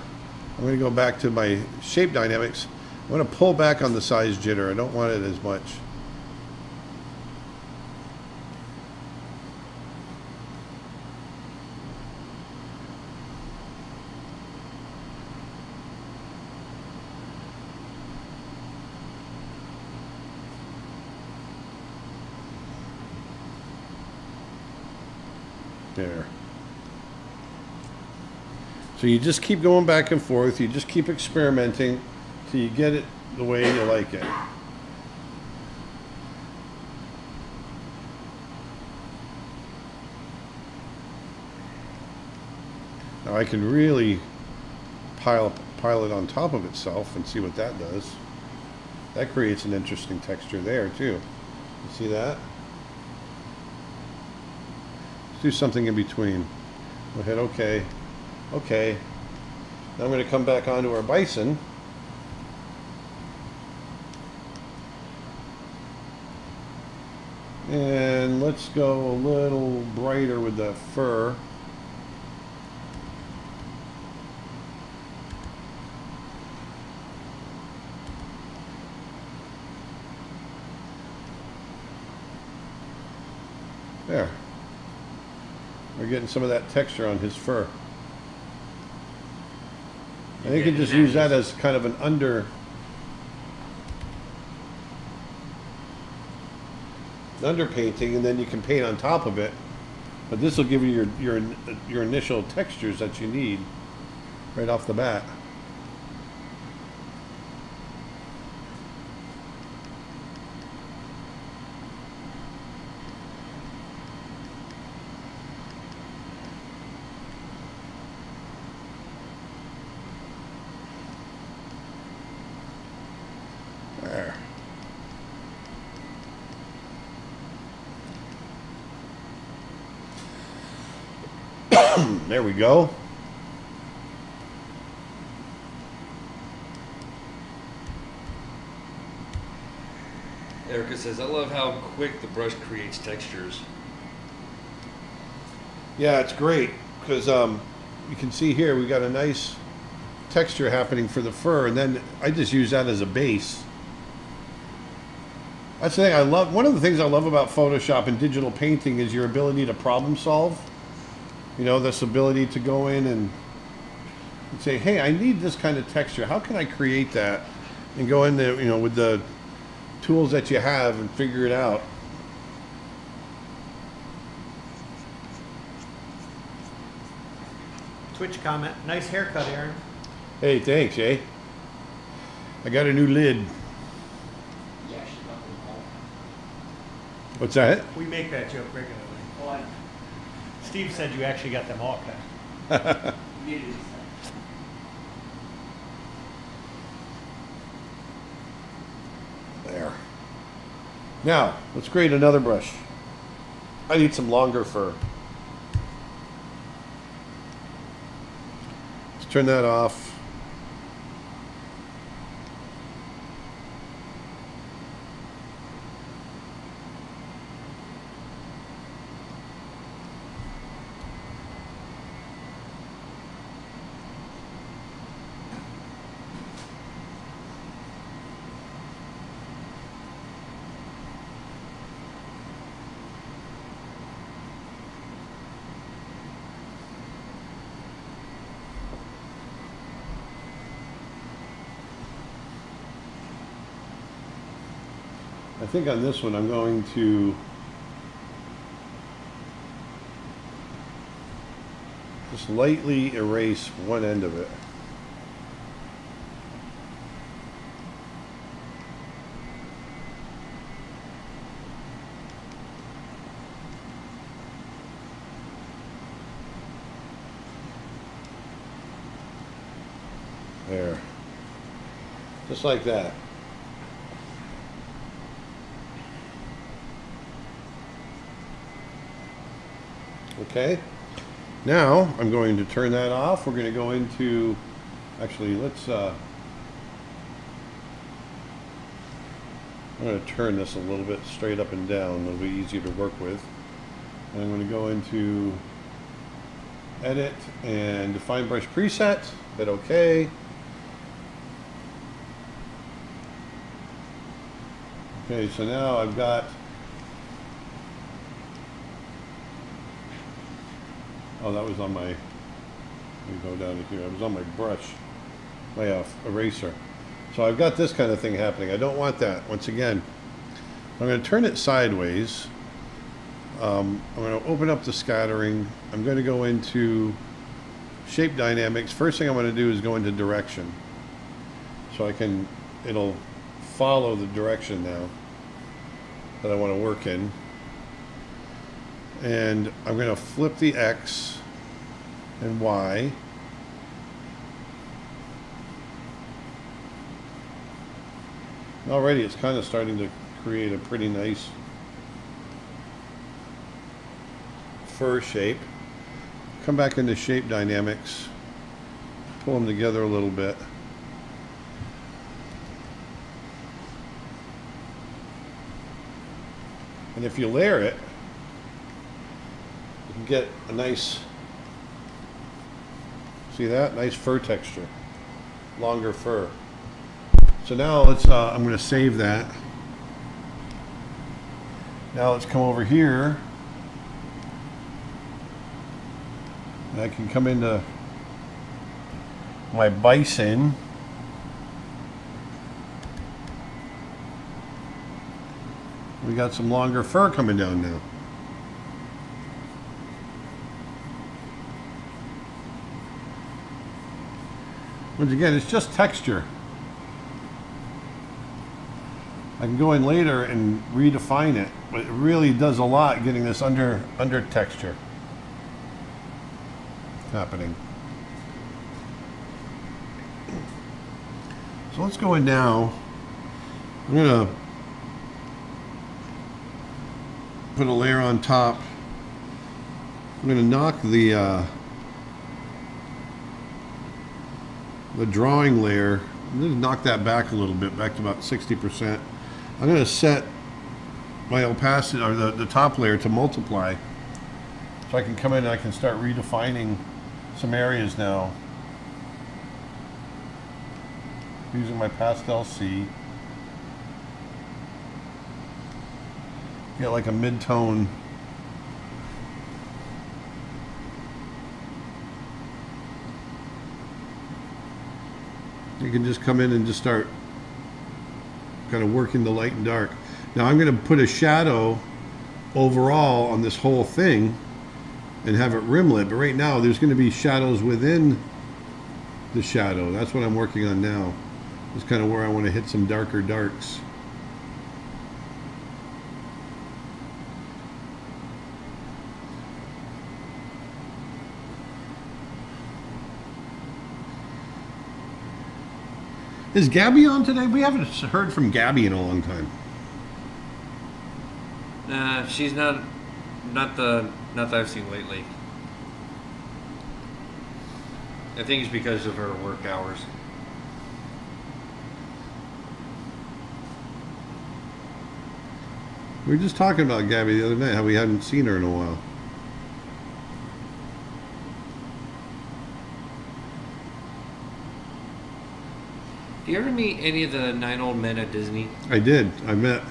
going to go back to my shape dynamics. I'm going to pull back on the size jitter. I don't want it as much. There. So you just keep going back and forth. You just keep experimenting till you get it the way you like it. Now I can really pile it on top of itself and see what that does. That creates an interesting texture there too. You see that? Do something in between. We'll hit OK. OK. Now I'm going to come back onto our bison. And let's go a little brighter with the fur. There. We're getting some of that texture on his fur. And you can just use that as kind of an underpainting, and then you can paint on top of it. But this will give you your initial textures that you need right off the bat. There. There we go. Erica says, I love how quick the brush creates textures. Yeah, it's great because you can see here we got a nice texture happening for the fur, and then I just use that as a base. That's the thing I love. One of the things I love about Photoshop and digital painting is your ability to problem solve. You know, this ability to go in and say, hey, I need this kind of texture. How can I create that? And go in there, you know, with the tools that you have and figure it out. Twitch comment. Nice haircut, Aaron. Hey, thanks, eh? I got a new lid. What's that? We make that joke regularly. Well, Steve said you actually got them all cut. There. Now, let's create another brush. I need some longer fur. Let's turn that off. I think on this one I'm going to just lightly erase one end of it. There. Just like that. Okay. Now I'm going to turn that off. We're going to go into, actually let's, I'm going to turn this a little bit straight up and down. It'll be easier to work with. And I'm going to go into edit and define brush preset. Hit OK. Okay, so now I've got, oh, that was on my, let me go down to here. It was on my brush, my eraser. So I've got this kind of thing happening. I don't want that. Once again, I'm going to turn it sideways. I'm going to open up the scattering. I'm going to go into shape dynamics. First thing I'm going to do is go into direction. So it'll follow the direction now that I want to work in. And I'm going to flip the X and Y. Already it's kind of starting to create a pretty nice fur shape. Come back into shape dynamics, pull them together a little bit. And if you layer it, you can get a nice, see that? Nice fur texture, longer fur. So now let's, I'm going to save that. Now let's come over here. And I can come into my bison. We got some longer fur coming down now. Once again, it's just texture. I can go in later and redefine it, but it really does a lot getting this under texture happening. So let's go in now. I'm going to put a layer on top. I'm going to knock the drawing layer. I'm going to knock that back a little bit, back to about 60%. I'm going to set my opacity, or the top layer, to multiply, so I can come in and I can start redefining some areas now using my pastel C. Get like a mid-tone. You can just come in and just start kind of working the light and dark. Now I'm going to put a shadow overall on this whole thing and have it rimlet, but right now there's going to be shadows within the shadow. That's what I'm working on now. It's kind of where I want to hit some darker darks. Is Gabby on today? We haven't heard from Gabby in a long time. She's not that I've seen lately. I think it's because of her work hours. We were just talking about Gabby the other night, how we hadn't seen her in a while. Do you ever meet any of the 9 old men at Disney? I did. I met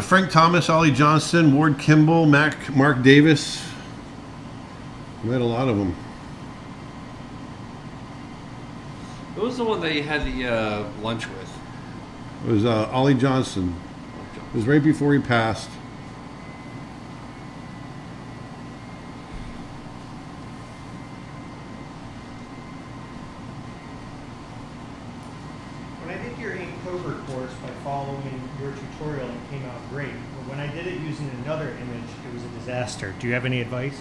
Frank Thomas, Ollie Johnston, Ward Kimball, Mark Davis. I met a lot of them. Who was the one that you had the lunch with? It was Ollie Johnson. It was right before he passed. When I did your Inktober course by following your tutorial, it came out great. But when I did it using another image, it was a disaster. Do you have any advice?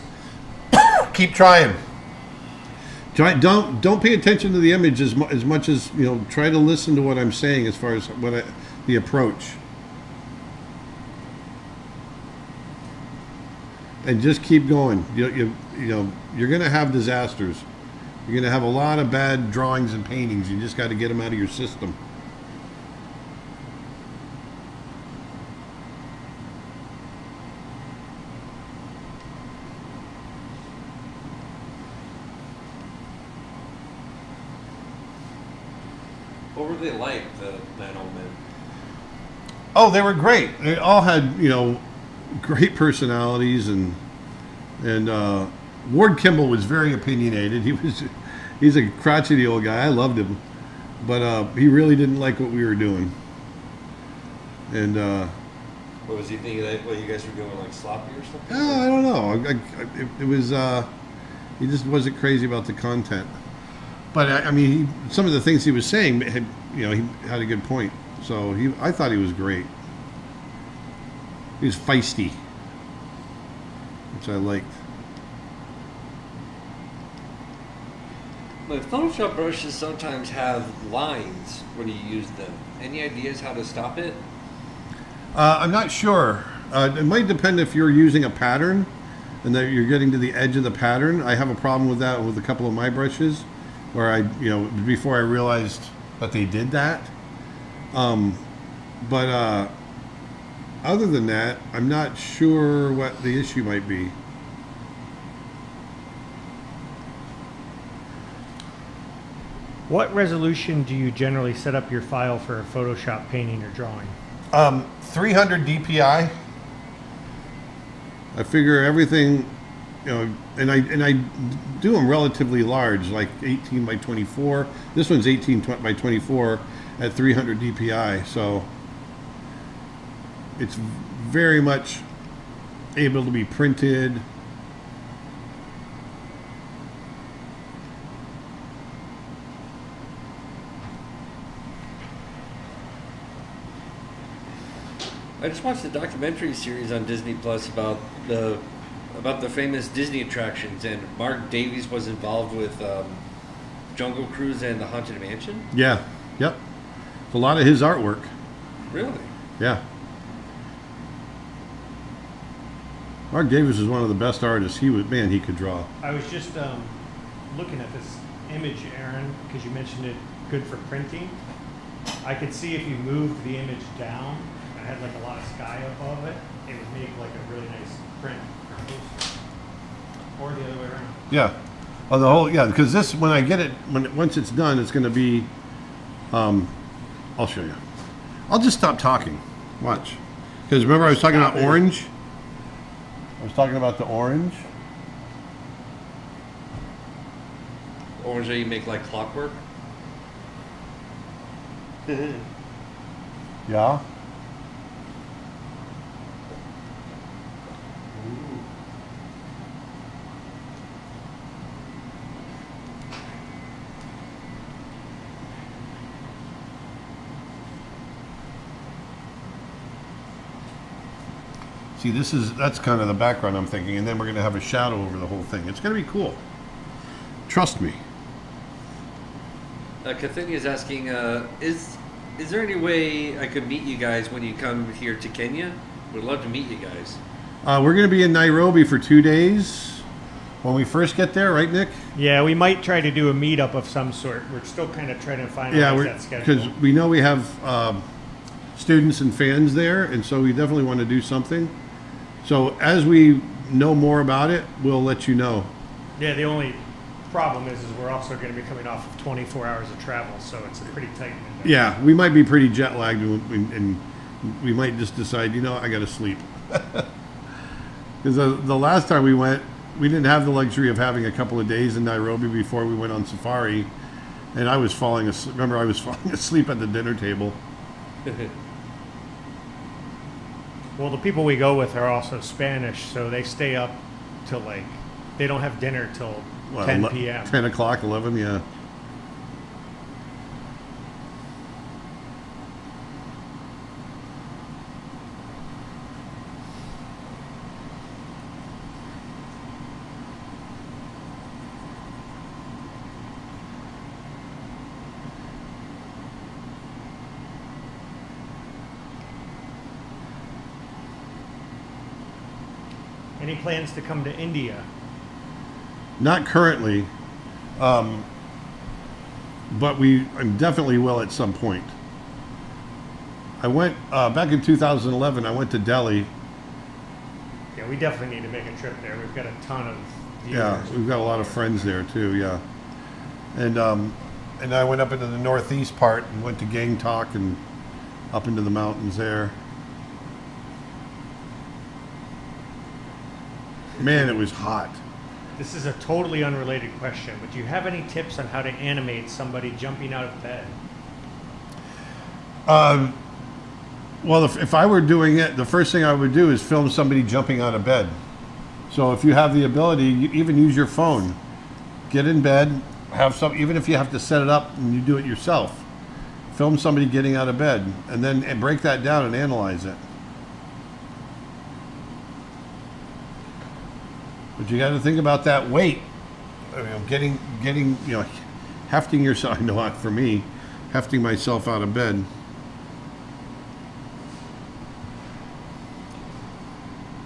Keep trying. Don't pay attention to the image as much as, you know, try to listen to what I'm saying as far as the approach. And just keep going. You know, you're going to have disasters. You're going to have a lot of bad drawings and paintings. You just got to get them out of your system. What were they like, the nine old men? Oh, they were great. They all had, you know, great personalities, and Ward Kimball was very opinionated. He's a crotchety old guy. I loved him, but he really didn't like what we were doing. And What was he thinking? That what you guys were doing, like sloppy or something? I don't know. It was he just wasn't crazy about the content. But I mean, some of the things he was saying, he had a good point. So I thought he was great. He was feisty, which I liked. But Photoshop brushes sometimes have lines when you use them. Any ideas how to stop it? I'm not sure. It might depend if you're using a pattern and that you're getting to the edge of the pattern. I have a problem with that with a couple of my brushes, where before I realized that they did that. But other than that, I'm not sure what the issue might be. What resolution do you generally set up your file for a Photoshop painting or drawing? 300 DPI. I figure everything, and I do them relatively large, like 18 by 24. This one's 18 by 24 at 300 DPI, so it's very much able to be printed. I just watched a documentary series on Disney Plus about the famous Disney attractions, and Mark Davies was involved with Jungle Cruise and the Haunted Mansion. Yeah, yep. It's a lot of his artwork. Really? Yeah. Mark Davis is one of the best artists. He could draw. I was just looking at this image, Aaron, because you mentioned it good for printing. I could see if you moved the image down and had like a lot of sky above it, it would make like a really nice print for a poster. Or the other way around. Yeah. Oh, because this, when I get it, once it's done, it's going to be, I'll show you. I'll just stop talking. Watch. Because remember I was talking about orange? I was talking about the orange. Orange that you make like clockwork? Yeah. See, that's kind of the background I'm thinking, and then we're going to have a shadow over the whole thing. It's going to be cool. Trust me. Kathini is asking, is there any way I could meet you guys when you come here to Kenya? Would love to meet you guys. We're going to be in Nairobi for 2 days when we first get there, right, Nick? Yeah, we might try to do a meetup of some sort. We're still kind of trying to finalize that schedule. Because we know we have students and fans there, and so we definitely want to do something. So as we know more about it, we'll let you know. Yeah, the only problem is we're also going to be coming off of 24 hours of travel, so it's a pretty tight window. Yeah, we might be pretty jet lagged, and we might just decide, I got to sleep. Because the last time we went, we didn't have the luxury of having a couple of days in Nairobi before we went on safari, and I was falling asleep. Remember, I was falling asleep at the dinner table. Well, the people we go with are also Spanish, so they stay up till like, they don't have dinner till 10 p.m. 10 o'clock, 11, yeah. Any plans to come to India? Not currently, but I definitely will at some point. I went back in 2011. I went to Delhi. Yeah, we definitely need to make a trip there. We've got a ton of viewers. Yeah, we've got a lot of friends there too. Yeah, and I went up into the northeast part and went to Gangtok and up into the mountains there. Man, it was hot. This is a totally unrelated question, but do you have any tips on how to animate somebody jumping out of bed? Well, if I were doing it, the first thing I would do is film somebody jumping out of bed. So if you have the ability, you even use your phone. Get in bed, even if you have to set it up and you do it yourself. Film somebody getting out of bed, and then break that down and analyze it. But you got to think about that weight. Getting, hefting yourself. I know not for me, hefting myself out of bed.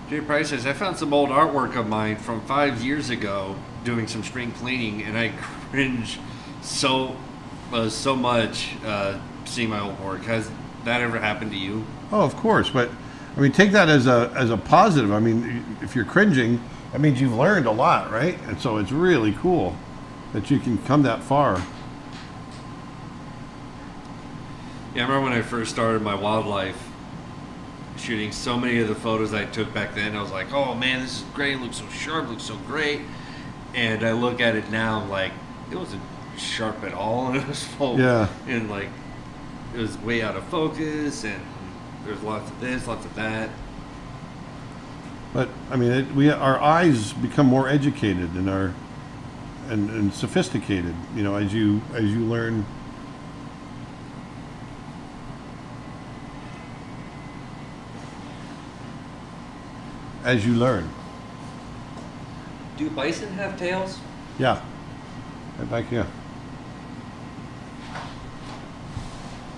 Jay Price says, I found some old artwork of mine from 5 years ago doing some spring cleaning, and I cringe so much seeing my old work. Has that ever happened to you? Oh, of course. But, take that as a positive. If you're cringing, that means you've learned a lot, right? And so it's really cool that you can come that far. Yeah, I remember when I first started my wildlife shooting, so many of the photos I took back then, I was like, oh man, this is great, it looks so sharp, it looks so great. And I look at it now, I'm like, it wasn't sharp at all, and it was full. Yeah. And like, it was way out of focus, and there's lots of this, lots of that. But our eyes become more educated and sophisticated. As you learn. As you learn. Do bison have tails? Yeah. Right back here.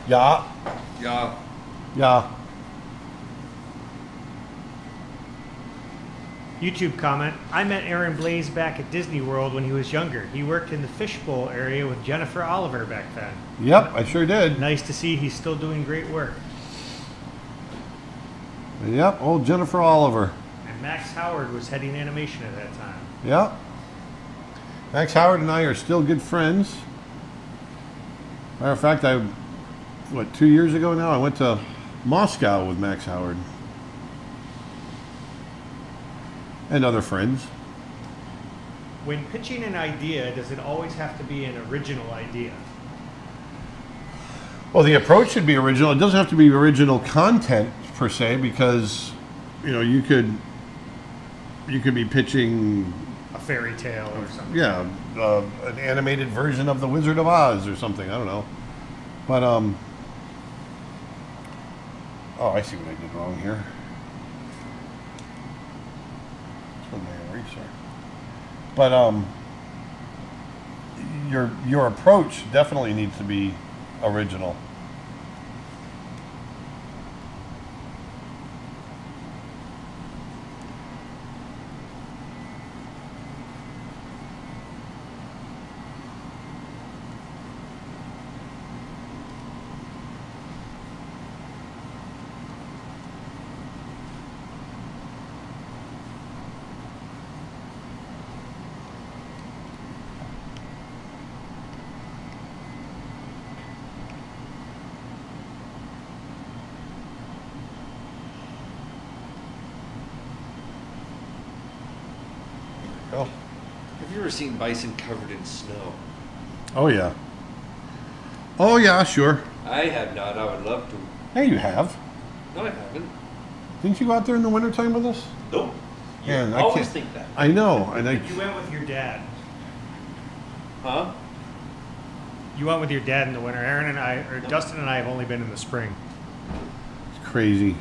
Yeah. Yeah. Yeah. YouTube comment, I met Aaron Blaise back at Disney World when he was younger. He worked in the fishbowl area with Jennifer Oliver back then. Yep, I sure did. Nice to see he's still doing great work. Yep, old Jennifer Oliver. And Max Howard was heading animation at that time. Yep. Max Howard and I are still good friends. Matter of fact, 2 years ago now, I went to Moscow with Max Howard. And other friends. When pitching an idea, does it always have to be an original idea? Well, the approach should be original. It doesn't have to be original content per se, because you could be pitching a fairy tale or something. Yeah, an animated version of The Wizard of Oz or something. I don't know. But I see what I did wrong here. But your approach definitely needs to be original. Oh. Have you ever seen bison covered in snow? Oh yeah. Oh yeah, sure. I have not. I would love to. Hey, you have. No, I haven't. Didn't you go out there in the wintertime with us? Nope. You Man, I always can't- think that. I know, and You went with your dad. Huh? You went with your dad in the winter. Aaron and I, or Dustin and I, have only been in the spring. it's crazy.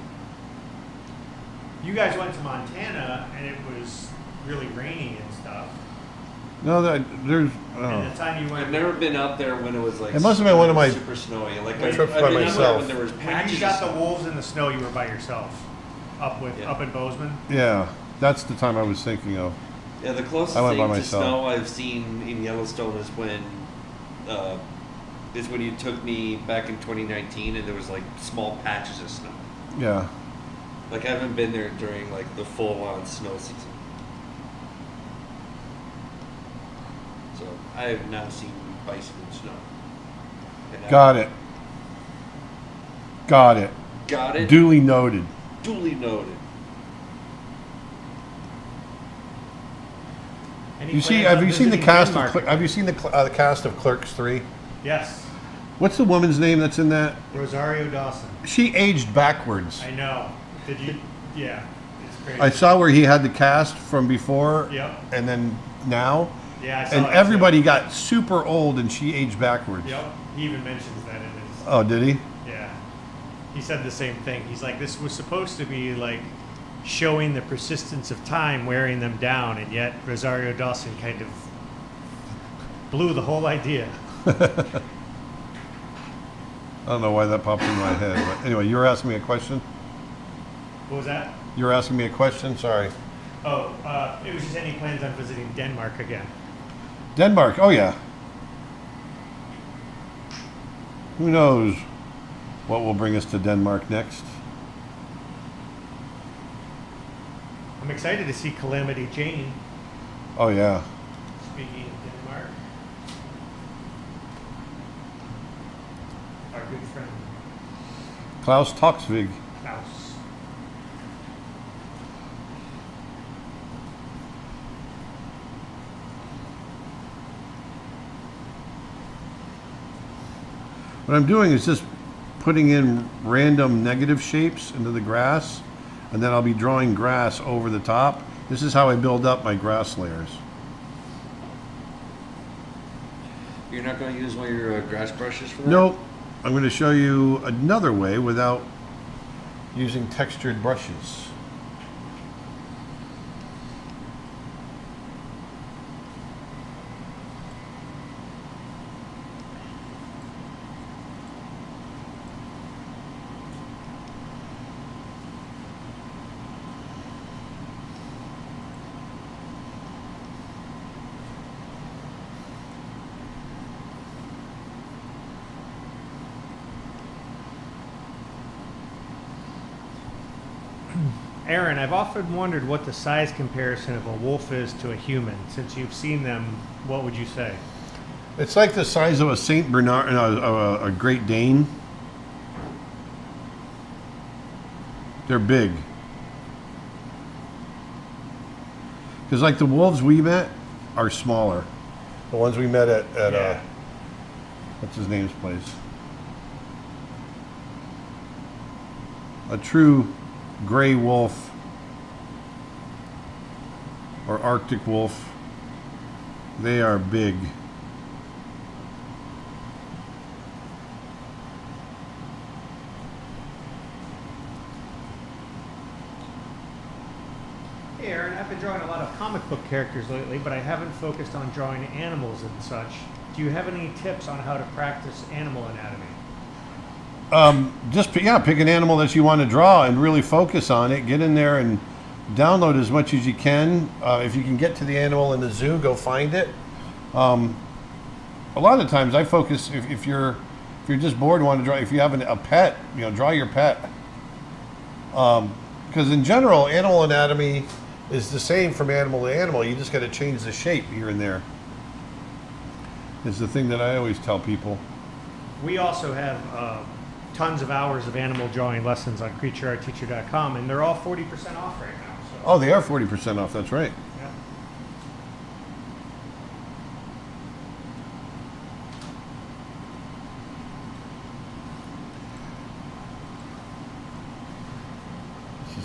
You guys went to Montana, and it was really rainy and stuff. No, there's. And the time you went, I've never been out there when it was like. It must have been one of my super snowy. Like trips I've by been out there myself. when there was when patches. you of shot the snow. wolves in the snow, you were by yourself, up Yeah. in Bozeman. Yeah, that's the time I was thinking of. Yeah, the closest I went thing by to myself. snow I've seen in Yellowstone is when you took me back in 2019, and there was like small patches of snow. Yeah. Like I haven't been there during like the full-on snow season. So I have not seen bison in snow. And Got it. Got it. Got it. Duly noted. Duly noted. Any You see? plans Have on you seen the visiting cast Denmark? of? Have you seen the cast of Clerks 3? Yes, What's the woman's name that's in that? Rosario Dawson. She aged backwards. I know. Did you? Yeah, it's crazy. I saw where he had the cast from before, Yep. and then now, Yeah, I saw and that everybody got super old, and she aged backwards. Too. Yep. He even mentions that in his. Oh, did he? Yeah. He said the same thing. He's like, this was supposed to be like showing the persistence of time wearing them down, and yet Rosario Dawson kind of blew the whole idea. I don't know why that popped in my head, but anyway, you were asking me a question. What was that? You were asking me a question. Sorry. Oh, it was just any plans on visiting Denmark again. Denmark. Oh yeah. Who knows what will bring us to Denmark next? I'm excited to see Calamity Jane. Oh yeah. Speaking of Denmark, our good friend Klaus Toxvig. Klaus. What I'm doing is just putting in random negative shapes into the grass, and then I'll be drawing grass over the top. This is how I build up my grass layers. You're not going to use one of your grass brushes for that? Nope. I'm going to show you another way without using textured brushes. Aaron, I've often wondered what the size comparison of a wolf is to a human. Since you've seen them, what would you say? It's like the size of a Saint Bernard, a Great Dane. They're big. Because like the wolves we met are smaller. The ones we met at Yeah. what's his name's place? A true gray wolf or Arctic wolf. They are big. Hey Aaron, I've been drawing a lot of comic book characters lately, but I haven't focused on drawing animals and such. Do you have any tips on how to practice animal anatomy? Just pick an animal that you want to draw and really focus on it. Get in there and download as much as you can. If you can get to the animal in the zoo, go find it. A lot of times I focus if you're just bored and want to draw. If you have a pet, draw your pet. Because in general, animal anatomy is the same from animal to animal. You just got to change the shape here and there. Is the thing that I always tell people. We also have tons of hours of animal drawing lessons on creatureartteacher.com, and they're all 40% off right now. So. Oh, they are 40% off. That's right. Yeah.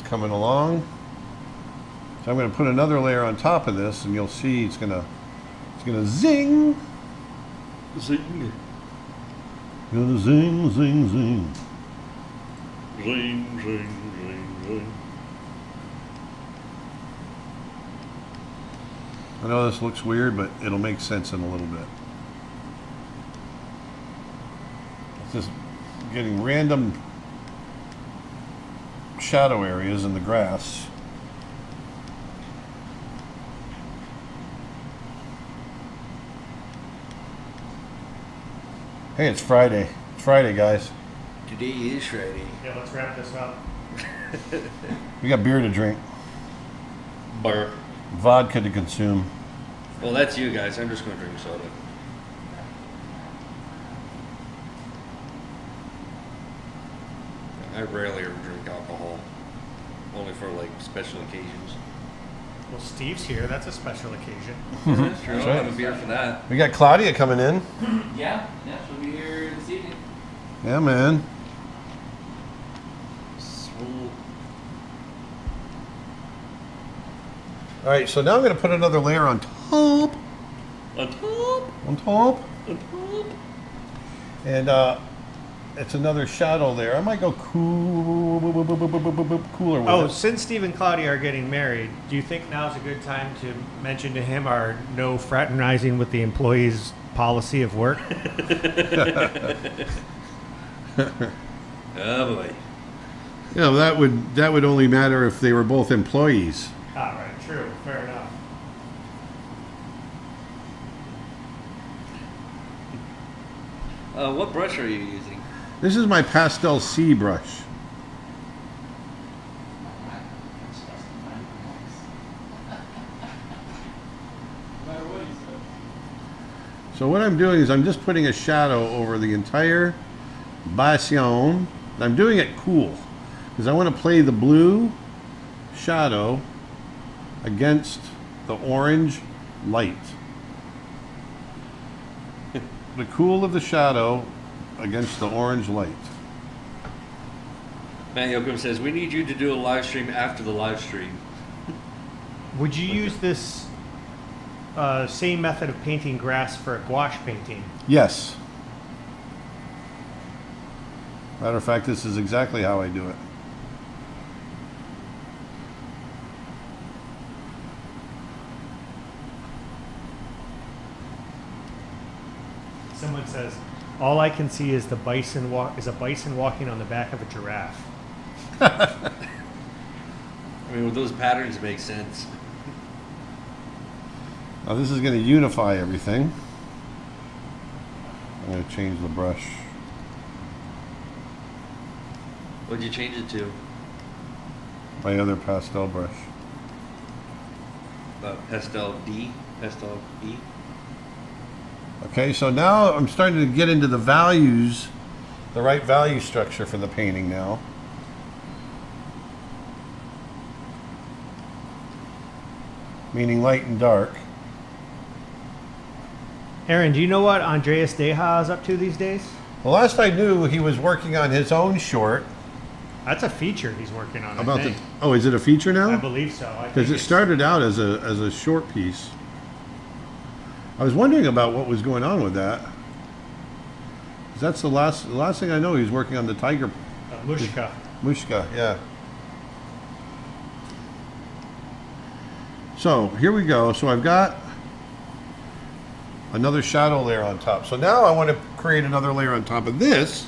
coming along. So I'm going to put another layer on top of this, and you'll see it's going to zing. Zing. Gonna zing, zing, zing. Zing, zing, zing, zing. I know this looks weird, but it'll make sense in a little bit. It's just getting random shadow areas in the grass. Hey, it's Friday. It's Friday, guys. Today is Friday. Yeah, let's wrap this up. We got beer to drink, Burr. vodka to consume. Well, that's you guys. I'm just going to drink soda. I rarely ever drink alcohol. Only for like special occasions. Well, Steve's here. That's a special occasion. That's true. That's I'll right. have a beer for that. We got Claudia coming in. Yeah, she'll be here this evening. Yeah, man. Swole. All right, so now I'm going to put another layer on top. On top. On top. On top. And it's another shadow layer. I might go cooler with Oh, it. since Steve and Claudia are getting married, do you think now's a good time to mention to him our no fraternizing with the employees policy of work? Oh boy. Yeah, that would only matter if they were both employees. Ah, right. True. Fair enough. What brush are you using? This is my Pastel C brush. So what I'm doing is I'm just putting a shadow over the entire bastion. I'm doing it cool because I want to play the blue shadow against the orange light. The cool of the shadow against the orange light. Matt Yoakum says, we need you to do a live stream after the live stream. Would you use this same method of painting grass for a gouache painting? Yes. Matter of fact, this is exactly how I do it. Someone says, all I can see is a bison walking on the back of a giraffe. I mean, those patterns make sense. Now this is going to unify everything. I'm going to change the brush. What'd you change it to? My other pastel brush. Pastel D? Pastel E? Okay, so now I'm starting to get into the values, the right value structure for the painting now. Meaning light and dark. Aaron, do you know what Andreas Deha is up to these days? The last I knew, he was working on his own short. That's a feature he's working on. About I the think. oh, is it a feature I now? believe so. Because it started out as a short piece. I was wondering about what was going on with that. 'Cause that's the last thing I know. He was working on the tiger Mushka. Mushka, yeah. So here we go. So I've got another shadow layer on top. So now I want to create another layer on top of this.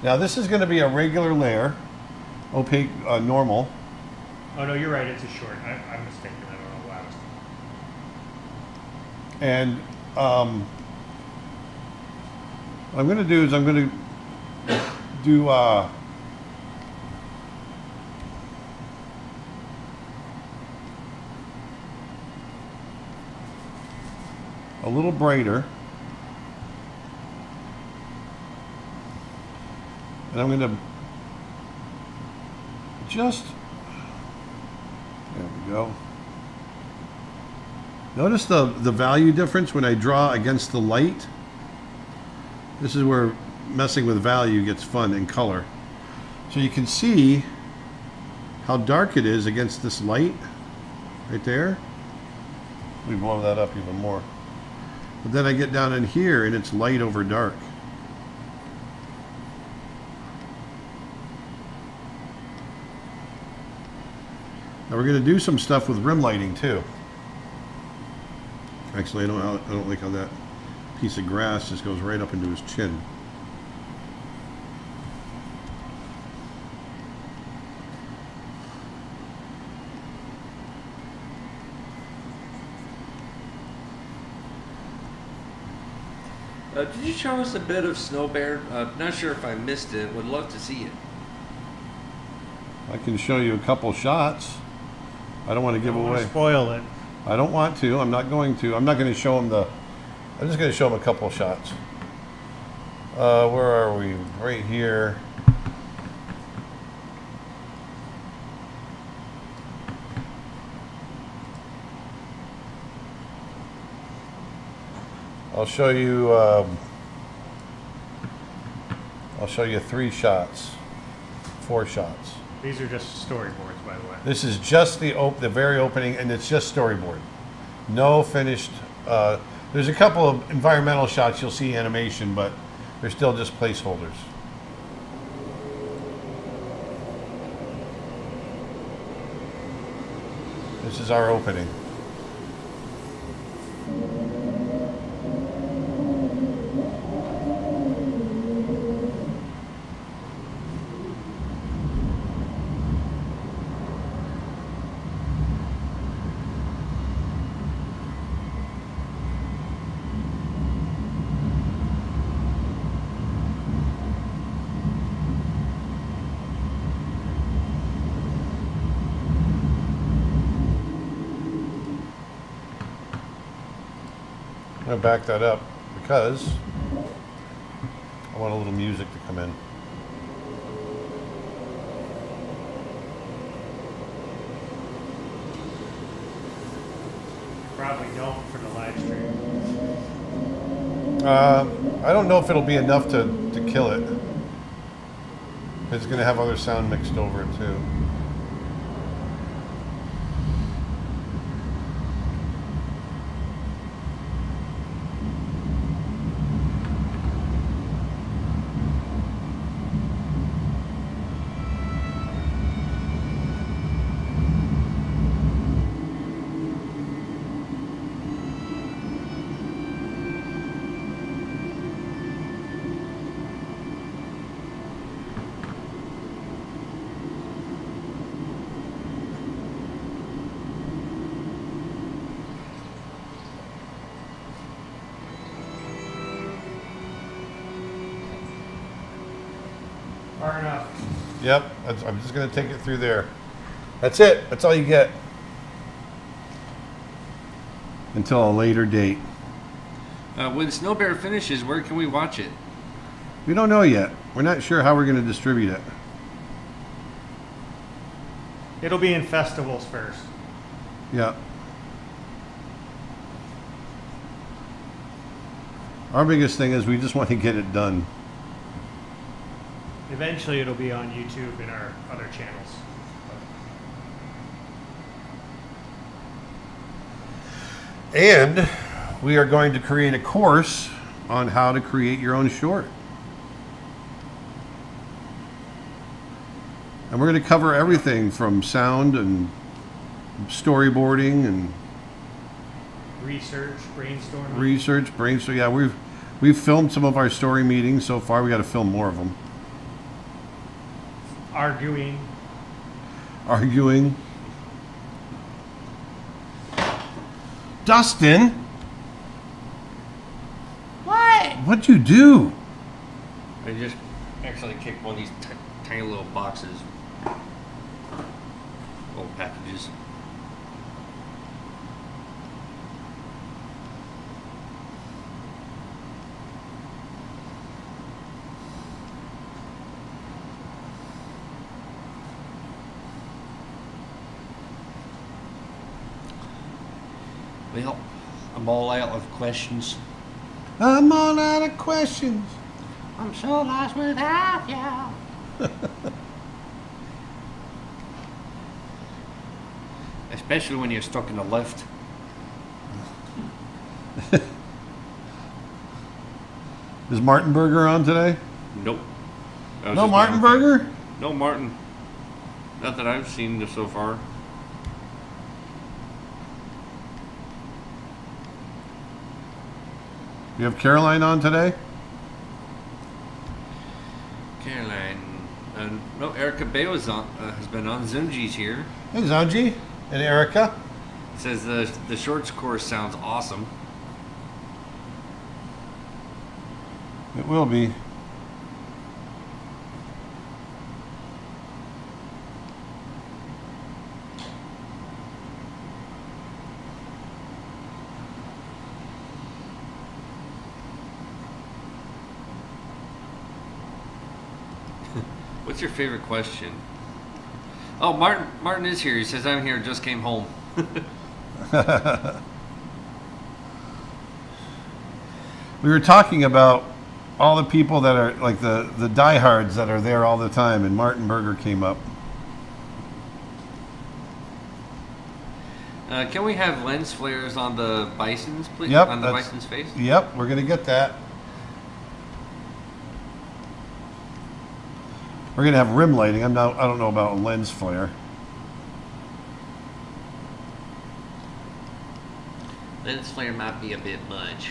Now this is going to be a regular layer, opaque, normal. Oh no, you're right. It's a short. I'm mistaken. I don't know why I was. And what I'm going to do is I'm going to do a little brighter. And I'm going to just, there we go. Notice the value difference when I draw against the light. This is where messing with value gets fun in color. So you can see how dark it is against this light right there. We blow that up even more. But then I get down in here and it's light over dark. Now we're going to do some stuff with rim lighting too. Actually, I don't like how that piece of grass just goes right up into his chin. Did you show us a bit of Snow Bear? Not sure if I missed it. Would love to see it. I can show you a couple shots. I don't want to give Don't wanna away. spoil it. I don't want to. I'm not going to. I'm not going to show him the. I'm just going to show him a couple shots. Where are we? Right here. I'll show you. I'll show you 3 shots, 4 shots. These are just storyboards, by the way. This is just the very opening, and it's just storyboard. No finished. There's a couple of environmental shots you'll see animation, but they're still just placeholders. This is our opening. I'm going to back that up because I want a little music to come in. Probably don't for the live stream. I don't know if it'll be enough to kill it. It's going to have other sound mixed over it too. Far enough. Yep, I'm just going to take it through there. That's it. That's all you get. Until a later date. When Snow Bear finishes, where can we watch it? We don't know yet. We're not sure how we're going to distribute it. It'll be in festivals first. Yeah. Our biggest thing is we just want to get it done. Eventually, it'll be on YouTube and our other channels. And we are going to create a course on how to create your own short. And we're going to cover everything from sound and storyboarding and Research, brainstorming. research, brainstorm. Yeah, we've filmed some of our story meetings so far. We got to film more of them. Arguing. Dustin, What? what'd you do? I just actually kicked one of these tiny little boxes. Little packages. Well, I'm all out of questions. I'm all out of questions. I'm so lost without you. Especially when you're stuck in the lift. Is Martin Burger on today? Nope. That was No just Martin my own thing. Burger? No Martin. Not that I've seen so far. You have Caroline on today? Caroline. No, Erica Bay was on. Has been on. Zunji's here. Hey, Zanji and Erica. Says the shorts course sounds awesome. It will be. What's your favorite question? Oh, Martin is here. He says, I'm here, just came home. We were talking about all the people that are like the diehards that are there all the time, and Martin Burger came up. Can we have lens flares on the bisons, please? Yep, On the that's- bison's face? Yep, we're gonna get that. We're gonna have rim lighting. I don't know about a lens flare. Lens flare might be a bit much.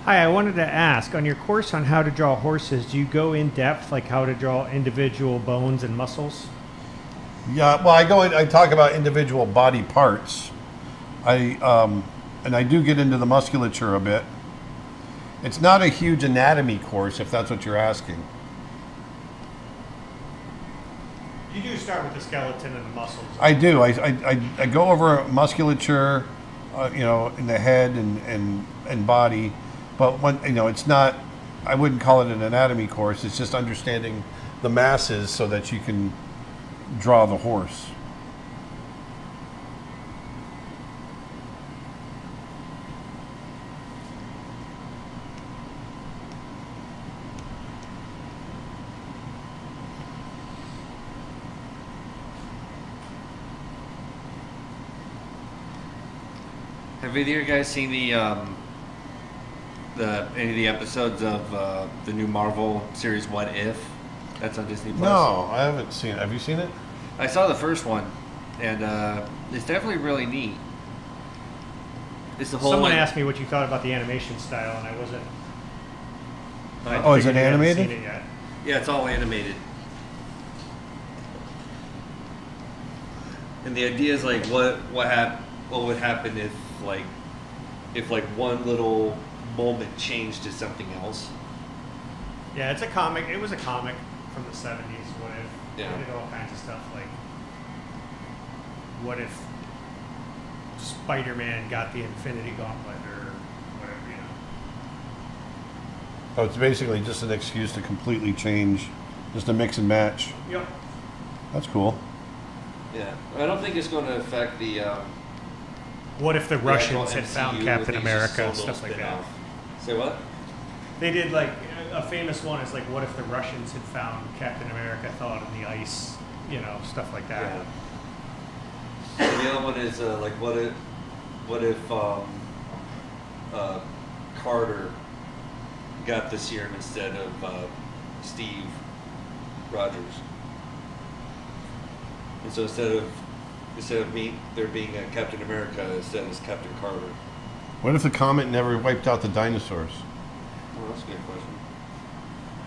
Hi, I wanted to ask, on your course on how to draw horses, do you go in depth, like how to draw individual bones and muscles? Yeah, well, I talk about individual body parts. And I do get into the musculature a bit. It's not a huge anatomy course, if that's what you're asking. You do start with the skeleton and the muscles. I do. I go over musculature, in the head and body, but when it's not. I wouldn't call it an anatomy course. It's just understanding the masses so that you can draw the horse. Have either of you guys seen any of the episodes of the new Marvel series What If? That's on Disney Plus. No, I haven't seen it. Have you seen it? I saw the first one, and it's definitely really neat. It's the whole. Someone like, asked me what you thought about the animation style, and I wasn't. I Oh, is it figured you hadn't animated? Seen it yet. Yeah, it's all animated. And the idea is like what would happen if one little moment changed to something else. Yeah, it's a comic. It was a comic from the 70s. What if? Yeah. They did all kinds of stuff like, what if Spider-Man got the Infinity Gauntlet or whatever, Oh, it's basically just an excuse to completely change, just a mix and match. Yep. That's cool. Yeah, I don't think it's going to affect the. What if the actual Russians had found MCU. I Captain think it's just America and solo stuff like that? spin-off. Say what? They did like a famous one is like, what if the Russians had found Captain America thawed in the ice, stuff like that. Yeah. And the other one is like, what if Carter got the serum instead of Steve Rogers? And so instead of there being a Captain America, instead it's Captain Carter. What if the comet never wiped out the dinosaurs? Oh, that's a good question.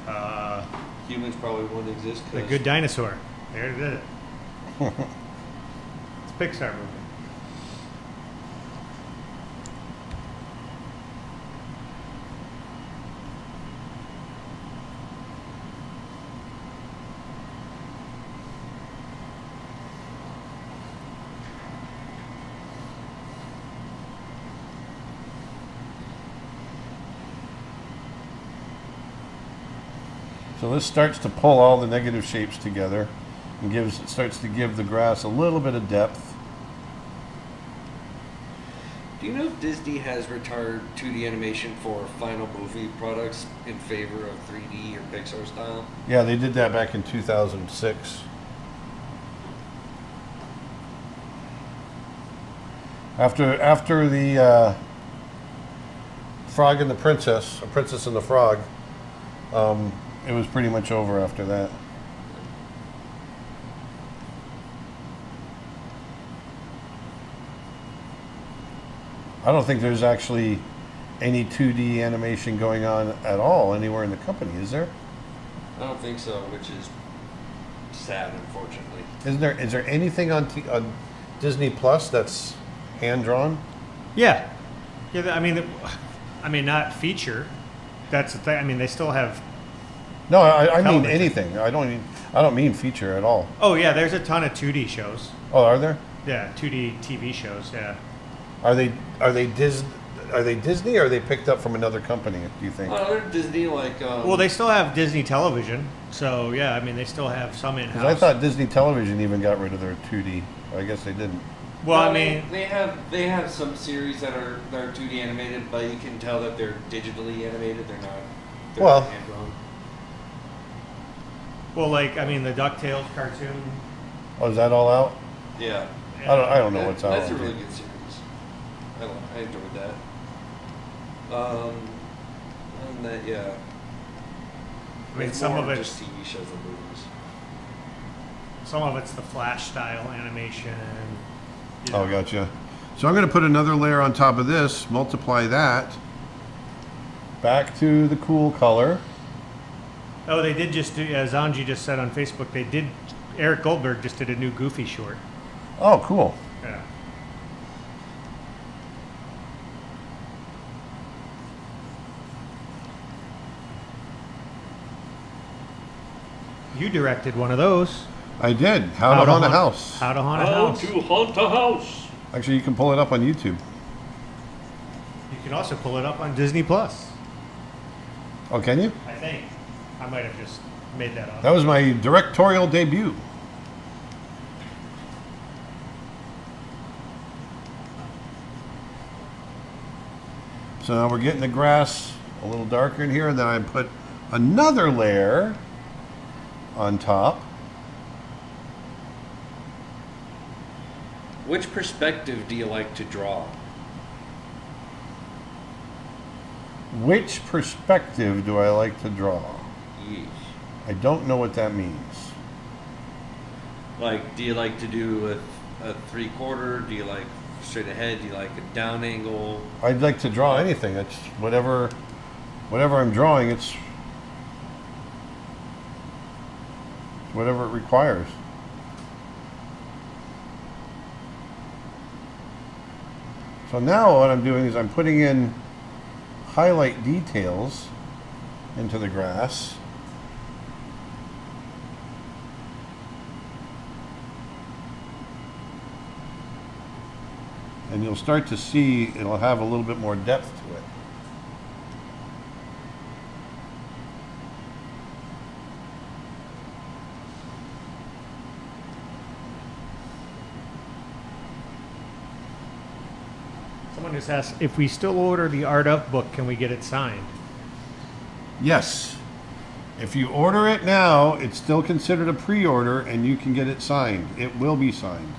Uh, Humans probably wouldn't exist. the 'cause- Good Dinosaur. There it is. It's a Pixar movie. So this starts to pull all the negative shapes together and starts to give the grass a little bit of depth. Do you know if Disney has retired 2D animation for final movie products in favor of 3D or Pixar style? Yeah, they did that back in 2006. After the Frog and the Princess, a Princess and the Frog, it was pretty much over after that. I don't think there's actually any 2D animation going on at all anywhere in the company, is there? I don't think so, which is sad, unfortunately. Is there anything on Disney Plus that's hand drawn? Yeah. Yeah. I mean, not feature. That's the thing. I mean, they still have. No, I mean Television. anything. I don't mean feature at all. Oh yeah, there's a ton of 2D shows. Oh, are there? Yeah, 2D TV shows. Yeah. Are they Disney or are they picked up from another company? Do you think? They're Disney, like. Well, they still have Disney Television, so yeah. I mean, they still have some in-house. Because I thought Disney Television even got rid of their 2D. I guess they didn't. Well, No, I mean, they have some series that are 2D animated, but you can tell that they're digitally animated. They're not. Well- hand drawn. the DuckTales cartoon. Oh, is that all out? Yeah. I don't know what's out. That's a really good series. I enjoyed that. And that, yeah. I mean, It's some more of it, just TV shows and movies. some of it's the Flash style animation. you Oh, know. gotcha. So I'm going to put another layer on top of this, multiply that, back to the cool color. Oh, they did just do, as Anji just said on Facebook, Eric Goldberg just did a new Goofy short. Oh, cool. Yeah. You directed one of those. I did. How to Haunt a House. How to Haunt a How House. to haunt a house. Actually, you can pull it up on YouTube. You can also pull it up on Disney Plus. Oh, can you? I think. I might have just made that up. That was my directorial debut. So now we're getting the grass a little darker in here, and then I put another layer on top. Which perspective do you like to draw? Which perspective do I like to draw? Yeesh. I don't know what that means. Like, do you like to do a 3/4? Do you like straight ahead? Do you like a down angle? I'd like to draw anything. It's whatever I'm drawing, it's whatever it requires. So now what I'm doing is I'm putting in highlight details into the grass. And you'll start to see it'll have a little bit more depth to it. Someone just asked, if we still order the Art Of book, can we get it signed? Yes. If you order it now, it's still considered a pre-order and you can get it signed. It will be signed.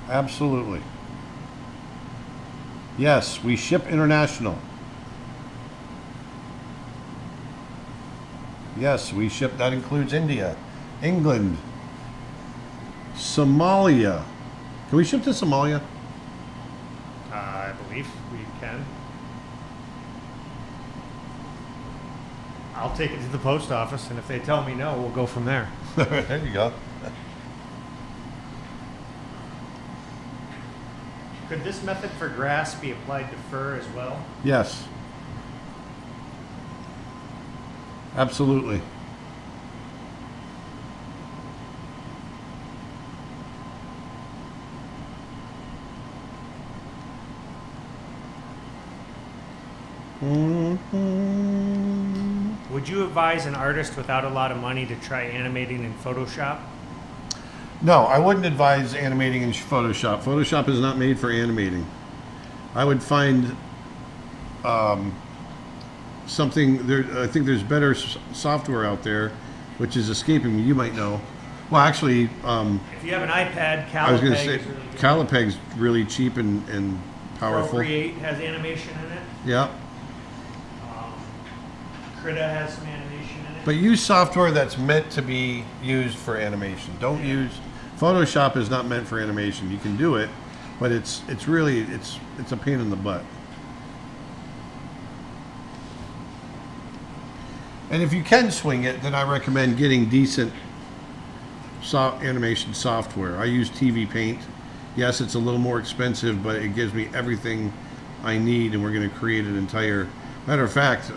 Absolutely. Yes, we ship international. Yes, we ship, that includes India, England, Somalia. Can we ship to Somalia? I believe we can. I'll take it to the post office, and if they tell me no, we'll go from there. There you go. Could this method for grass be applied to fur as well? Yes. Absolutely. Mm-hmm. would you advise an artist without a lot of money to try animating in Photoshop? No, I wouldn't advise animating in Photoshop. Photoshop is not made for animating. I would find something there. I think there's better software out there, which is escaping me. You might know. Well, actually, If you have an iPad, I was going to Calipeg say is really good. Calipeg's really cheap and powerful. Procreate has animation in it. Yeah, Krita has some animation in it. but use software that's meant to be used for animation. Don't use Photoshop is not meant for animation. You can do it, but it's really it's a pain in the butt. And if you can swing it, then I recommend getting decent animation software. I use TV Paint. Yes, it's a little more expensive, but it gives me everything I need, and we're going to create an entire. Matter of fact,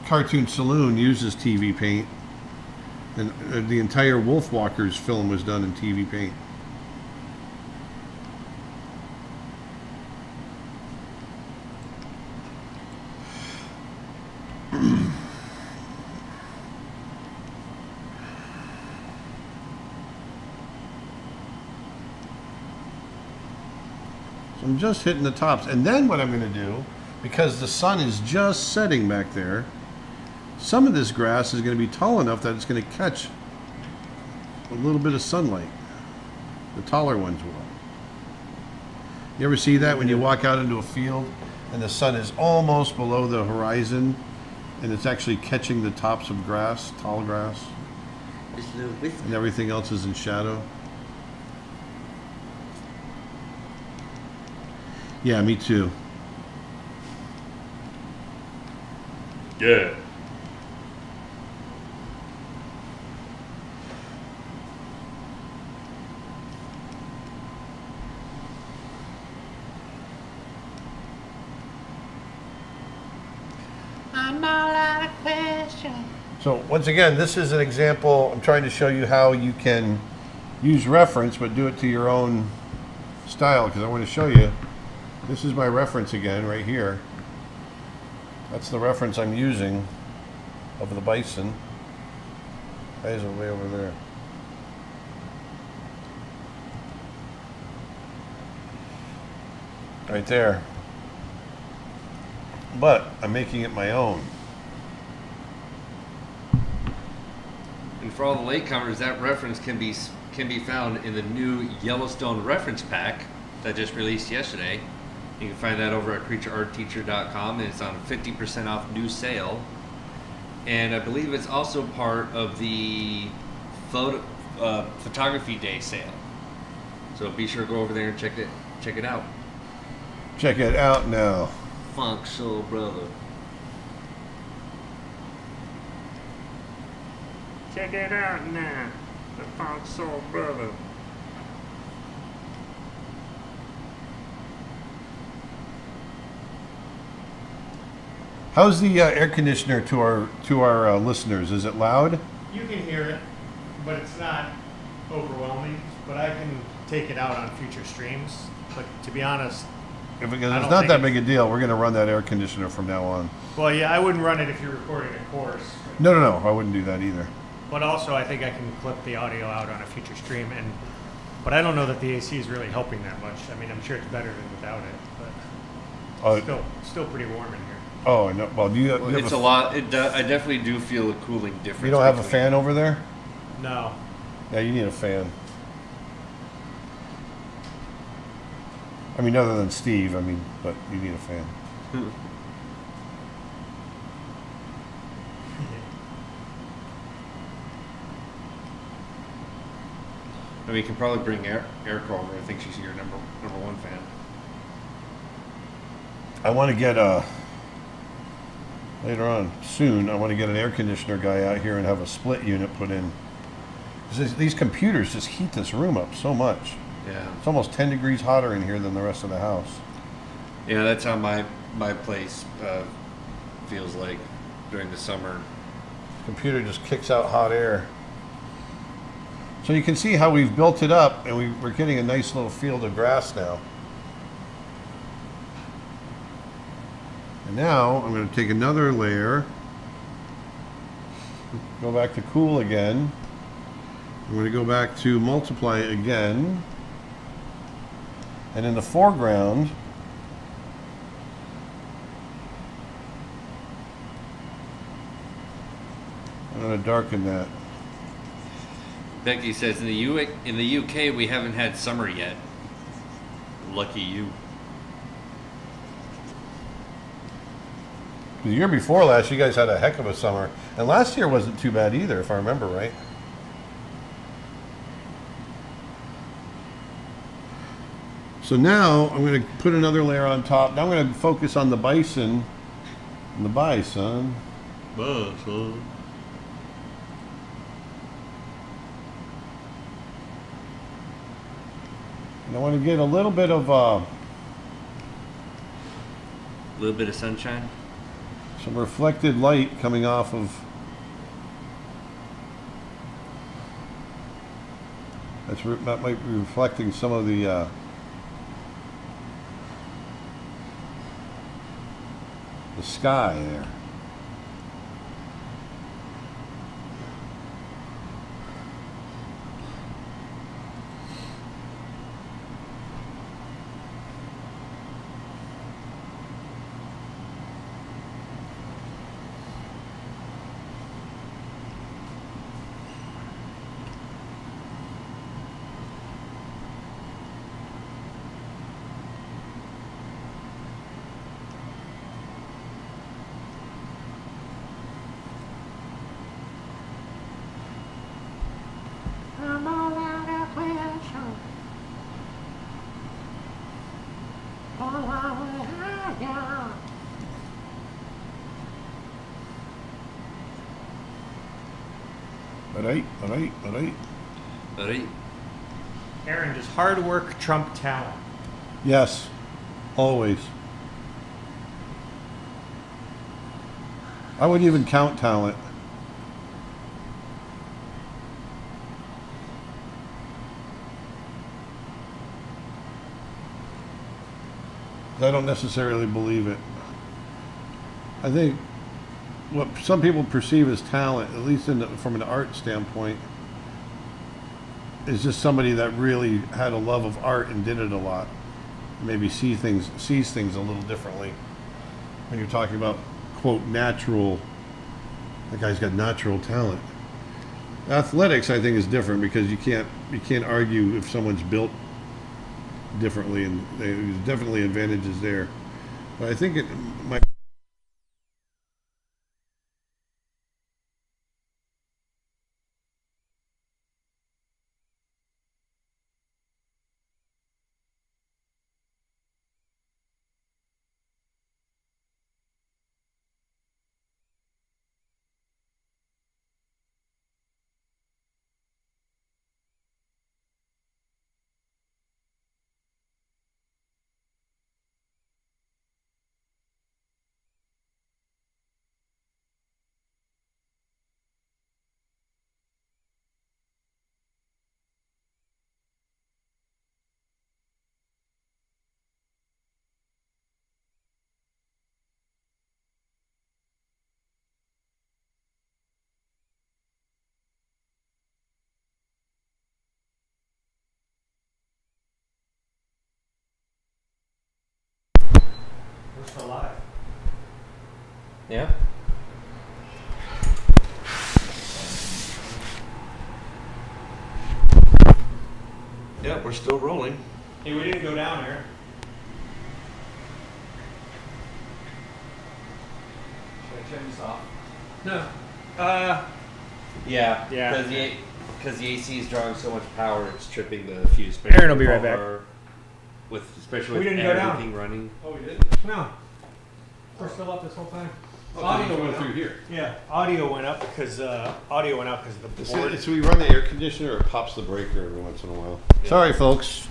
Cartoon Saloon uses TV Paint, and the entire Wolfwalkers film was done in TV Paint. I'm just hitting the tops. And then what I'm going to do, because the sun is just setting back there, some of this grass is going to be tall enough that it's going to catch a little bit of sunlight. The taller ones will. You ever see that when you walk out into a field and the sun is almost below the horizon and it's actually catching the tops of grass, tall grass, Just a little whisker. and everything else is in shadow? Yeah, me too. Yeah. So once again, this is an example. I'm trying to show you how you can use reference, but do it to your own style, because I want to show you. This is my reference again, right here. That's the reference I'm using of the bison. Eyes are way over there. Right there. But I'm making it my own. And for all the latecomers, that reference can be found in the new Yellowstone reference pack that just released yesterday. You can find that over at creatureartteacher.com, and it's on 50% off new sale. And I believe it's also part of the photography day sale. So be sure to go over there and check it out. Check it out now. Funk Soul Brother. Check it out now, the Funk Soul Brother. How's the air conditioner to our listeners? Is it loud? You can hear it, but it's not overwhelming. But I can take it out on future streams. But to be honest, Because I it's don't not think that it- big a deal. We're going to run that air conditioner from now on. well, yeah, I wouldn't run it if you're recording a course. No, I wouldn't do that either. But also, I think I can clip the audio out on a future stream, but I don't know that the AC is really helping that much. I mean, I'm sure it's better than without it, but still pretty warm in here. Oh, no. Well, do you have It's a lot. I definitely do feel a cooling difference. You don't have a between- fan over there? No. Yeah, you need a fan. I mean, other than Steve, but you need a fan. I mean, you can probably bring Erica over. I think she's your number one fan. I want to get later on soon. I want to get an air conditioner guy out here and have a split unit put in. 'Cause these computers just heat this room up so much. Yeah. It's almost 10 degrees hotter in here than the rest of the house. Yeah, that's how my place feels like during the summer. Computer just kicks out hot air. So you can see how we've built it up, and we're getting a nice little field of grass now. And now I'm going to take another layer, go back to cool again. I'm going to go back to multiply again. And in the foreground, I'm going to darken that. Becky says in the UK we haven't had summer yet. Lucky you. The year before last, you guys had a heck of a summer. And last year wasn't too bad either, if I remember right. So now I'm going to put another layer on top. Now I'm going to focus on the bison. And the bison. Bison. And I want to get a little bit of sunshine. Some reflected light coming off of that might be reflecting some of the sky there. All right. Aaron, does hard work trump talent? Yes, always. I wouldn't even count talent. I don't necessarily believe it. I think what some people perceive as talent, at least from an art standpoint, is just somebody that really had a love of art and did it a lot. Maybe sees things a little differently. When you're talking about, quote, natural, that guy's got natural talent. Athletics, I think, is different because you can't argue if someone's built differently, and there's definitely advantages there. But I think it might. We're still live. Yeah. Yeah, we're still rolling. Hey, we didn't go down here. Should I turn this off? No. Yeah. Yeah. Because the AC is drawing so much power, it's tripping the fuse. Aaron will be right back. Especially We with didn't go down. everything running. Oh, we did. No. We're still up this whole time. Audio went through here. Yeah, audio went up because of the board. So we run the air conditioner, or it pops the breaker every once in a while. Yeah. Sorry, folks.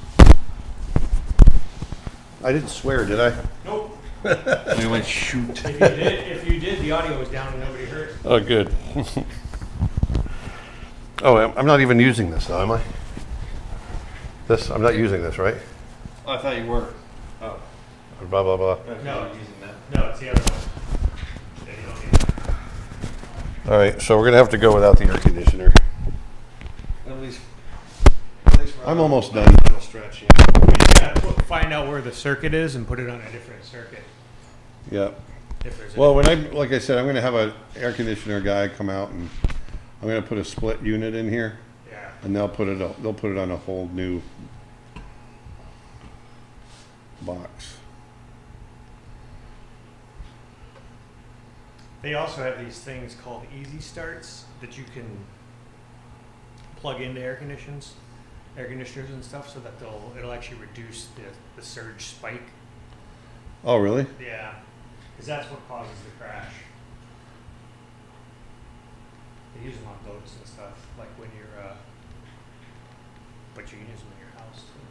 I didn't swear, did I? Nope. We went shoot. If you did, the audio was down and nobody heard. Oh, good. Oh, I'm not even using this now, am I? I'm not using this, right? Oh, I thought you were. Oh. Blah, blah, blah. No, using that. No, it's the other one. Yeah, you don't need that. All right, so we're gonna have to go without the air conditioner. At least I'm almost done. stretch. You just gotta find out where the circuit is and put it on a different circuit. Yeah. If there's Well, like I said, I'm gonna have an air conditioner guy come out, and I'm gonna put a split unit in here, yeah. and they'll put it on a whole new box. They also have these things called easy starts that you can plug into air conditioners and stuff, so that it'll actually reduce the surge spike. Oh, really? Yeah, because that's what causes the crash. They use them on boats and stuff, like when you're, but you can use them in your house too.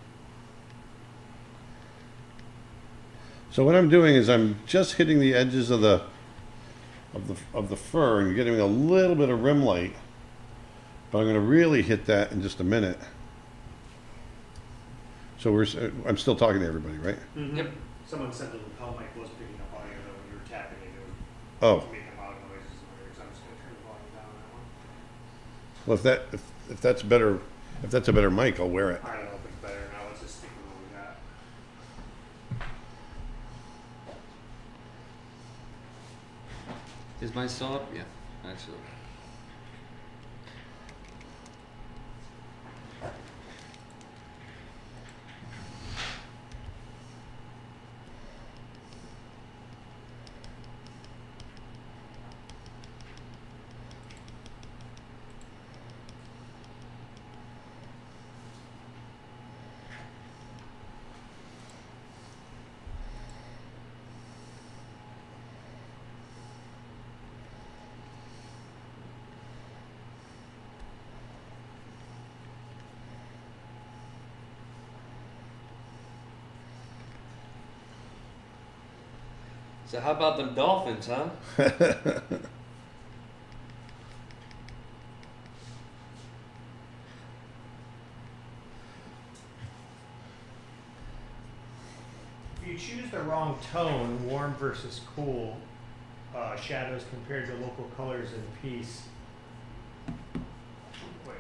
So what I'm doing is I'm just hitting the edges of the fur and getting a little bit of rim light, but I'm going to really hit that in just a minute. So I'm still talking to everybody, right? Mm-hmm. Yep. Someone said the lapel mic was picking up audio though when you were tapping it. It Oh, was making a lot of noises in my ears. I'm just going to turn the volume down on that one. well, if that's a better mic, I'll wear it. I don't know if it's better now. Let's just stick with what we got. Is mine still up? Yeah, actually. So how about them Dolphins, huh? If you choose the wrong tone, warm versus cool, shadows compared to local colors in piece. Wait,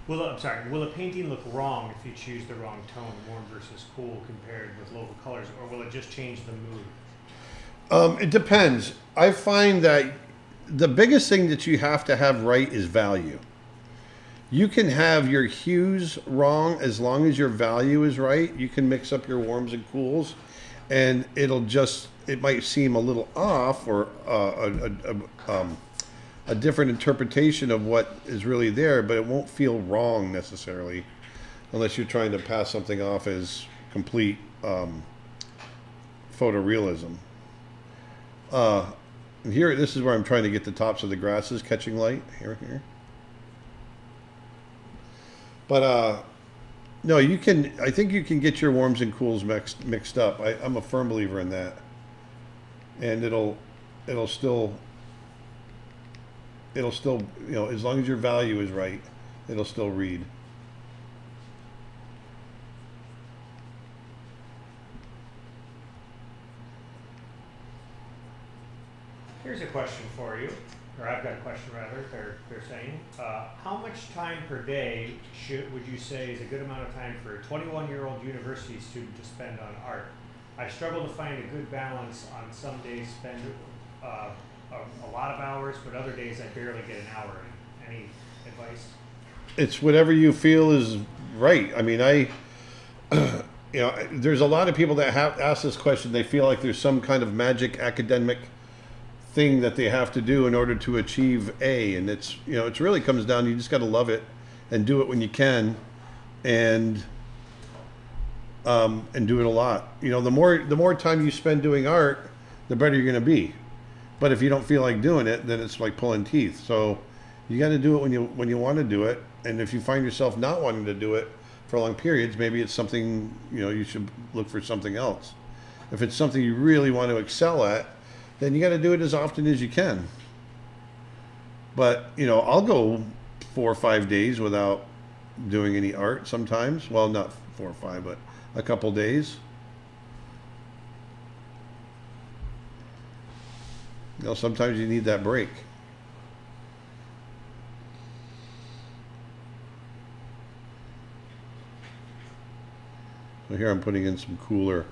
will a painting look wrong if you choose the wrong tone, warm versus cool compared with local colors, or will it just change the mood? It depends. I find that the biggest thing that you have to have right is value. You can have your hues wrong as long as your value is right. You can mix up your warms and cools, and it might seem a little off or a different interpretation of what is really there, but it won't feel wrong necessarily unless you're trying to pass something off as complete photorealism. Here, this is where I'm trying to get the tops of the grasses catching light. Here. But no, you can. I think you can get your warms and cools mixed up. I'm a firm believer in that, and it'll still, as long as your value is right, it'll still read. Here's a question for you, or I've got a question rather. They're saying, how much time per day would you say is a good amount of time for a 21-year-old university student to spend on art? I struggle to find a good balance. On some days, spend a lot of hours, but other days I barely get an hour in. Any advice? It's whatever you feel is right. I mean, there's a lot of people that have asked this question. They feel like there's some kind of magic academic thing that they have to do in order to achieve A, and it really comes down, you just got to love it and do it when you can, and do it a lot. The more time you spend doing art, the better you're going to be. But if you don't feel like doing it, then it's like pulling teeth. So you got to do it when you want to do it, and if you find yourself not wanting to do it for long periods, maybe it's something, you should look for something else. If it's something you really want to excel at, then you got to do it as often as you can. But, I'll go 4 or 5 days without doing any art sometimes. Well, not 4 or 5, but a couple days. You know, sometimes you need that break. So here I'm putting in some cooler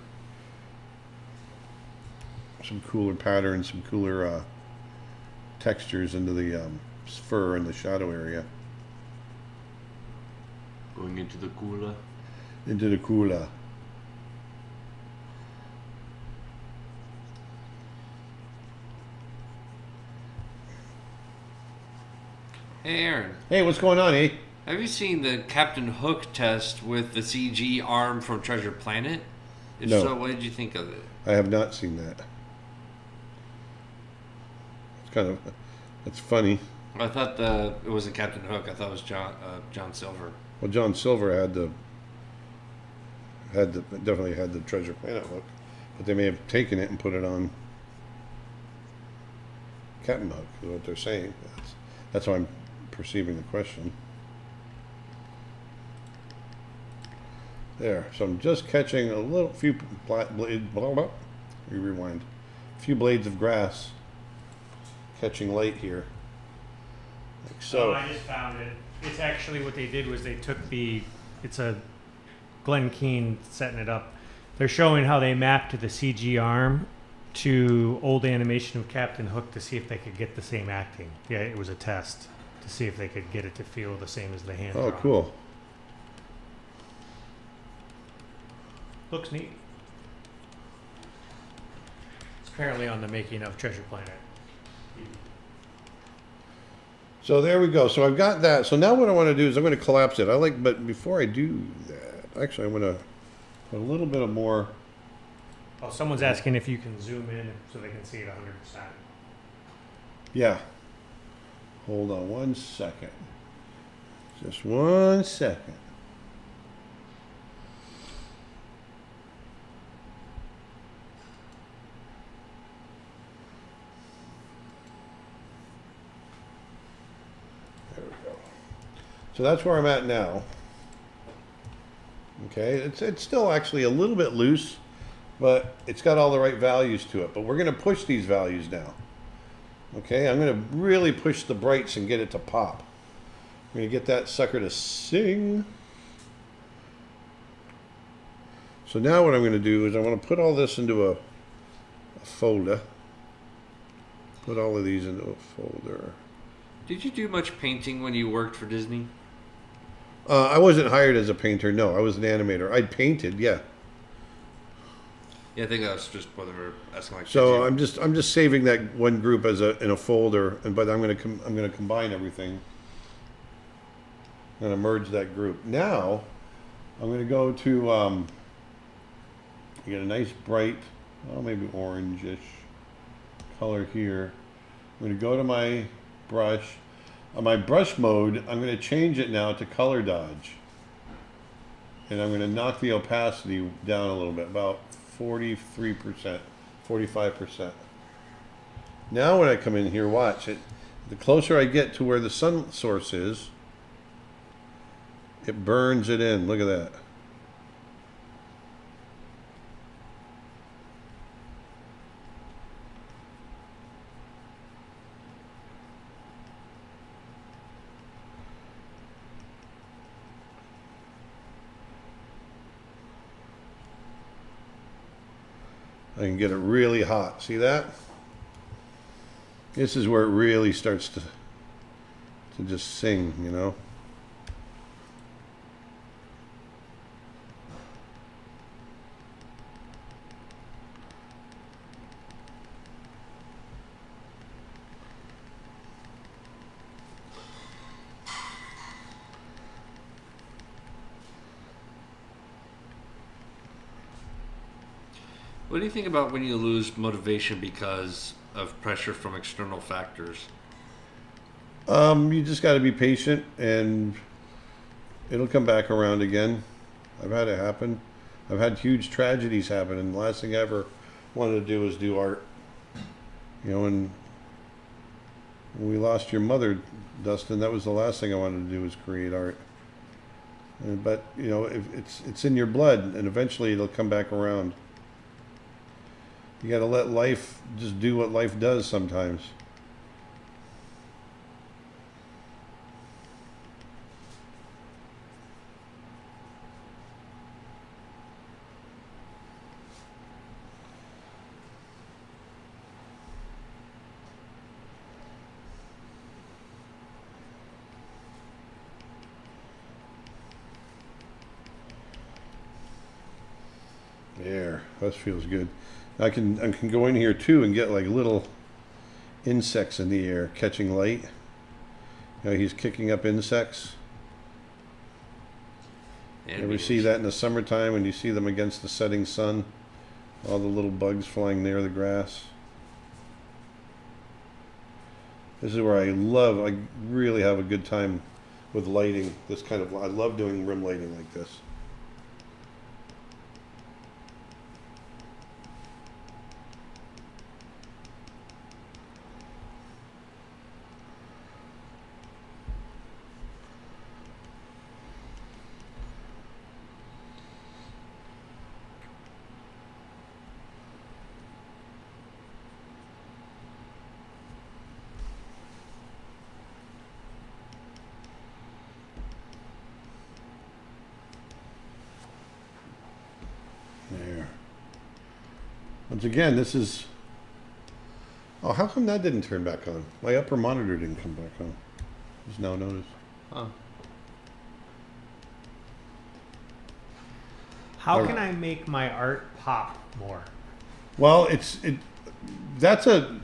patterns, some cooler textures into the fur and the shadow area. Going into the cooler. Into the cooler. Hey, Aaron. Hey, what's going on, eh? Have you seen the Captain Hook test with the CG arm from Treasure Planet? If No. so, what did you think of it? I have not seen that. That's funny. I thought it wasn't Captain Hook. I thought it was John Silver. Well, John Silver definitely had the Treasure Planet hook, but they may have taken it and put it on Captain Hook, is what they're saying. That's how I'm perceiving the question. There, so I'm just catching a few blades of grass, catching light here, like so. Oh, I just found it. It's actually what they did was they took it's a Glenn Keane setting it up. They're showing how they mapped the CG arm to old animation of Captain Hook to see if they could get the same acting. Yeah, it was a test to see if they could get it to feel the same as the hand. Oh, drawn. cool. Looks neat. It's apparently on the making of Treasure Planet. So there we go. So I've got that. So now what I want to do is I'm going to collapse it. But before I do that, actually I'm going to put a little bit of more. Oh, someone's asking if you can zoom in so they can see it 100%. Yeah. Hold on one second. Just 1 second. There we go. So that's where I'm at now. Okay, it's still actually a little bit loose, but it's got all the right values to it. But we're going to push these values now. Okay, I'm going to really push the brights and get it to pop. I'm going to get that sucker to sing. So now what I'm going to do is I want to put all this into a folder. Put all of these into a folder. Did you do much painting when you worked for Disney? I wasn't hired as a painter. No, I was an animator. I painted, yeah. Yeah, I think I was just whether we're asking like. So I'm just saving that one group as in a folder, but I'm gonna combine everything. I'm gonna merge that group. Now I'm gonna go to you get a nice bright, maybe orangish color here. I'm gonna go to my brush. On my brush mode, I'm going to change it now to color dodge. And I'm going to knock the opacity down a little bit, about 43%, 45%. Now when I come in here, watch it. The closer I get to where the sun source is, it burns it in. Look at that. I can get it really hot. See that? This is where it really starts to just sing, you know? What do you think about when you lose motivation because of pressure from external factors? You just got to be patient, and it'll come back around again. I've had it happen. I've had huge tragedies happen, and the last thing I ever wanted to do was do art. You know, and when we lost your mother, Dustin, that was the last thing I wanted to do was create art. But you know, if it's in your blood, and eventually it'll come back around. You got to let life just do what life does sometimes. There, that feels good. I can go in here too and get like little insects in the air catching light. You know, he's kicking up insects. You ever see that in the summertime when you see them against the setting sun? All the little bugs flying near the grass. This is where I really have a good time with lighting. This kind of, I love doing rim lighting like this. There. Once again, this is... Oh, how come that didn't turn back on? My upper monitor didn't come back on. Just now noticed. Huh. How can I make my art pop more? Well, that's a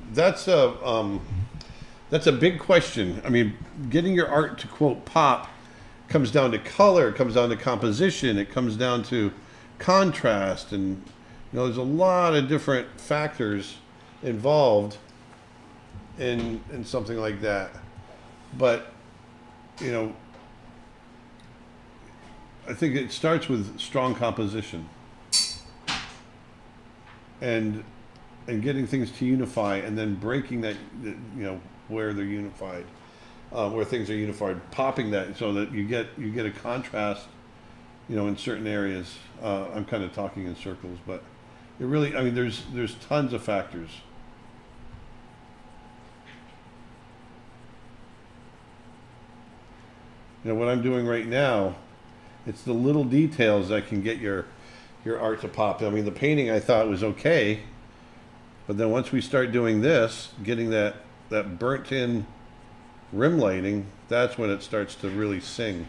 big question. I mean, getting your art to quote pop comes down to color, it comes down to composition, it comes down to contrast, and there's a lot of different factors involved in something like that. But I think it starts with strong composition and getting things to unify, and then breaking that, where they're unified, where things are unified, popping that so that you get a contrast, in certain areas. I'm kind of talking in circles, but it really, there's tons of factors. What I'm doing right now, it's the little details that can get your art to pop. The painting I thought was okay, but then once we start doing this, getting that burnt in rim lighting, that's when it starts to really sing.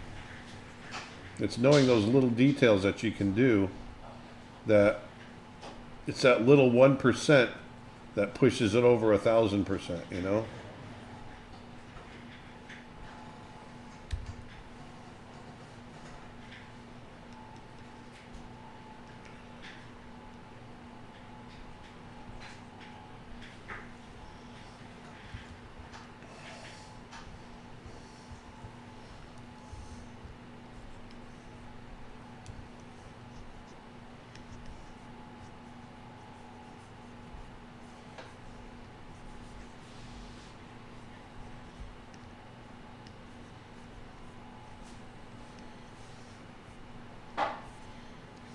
It's knowing those little details that you can do, that it's that little 1% that pushes it over 1,000%,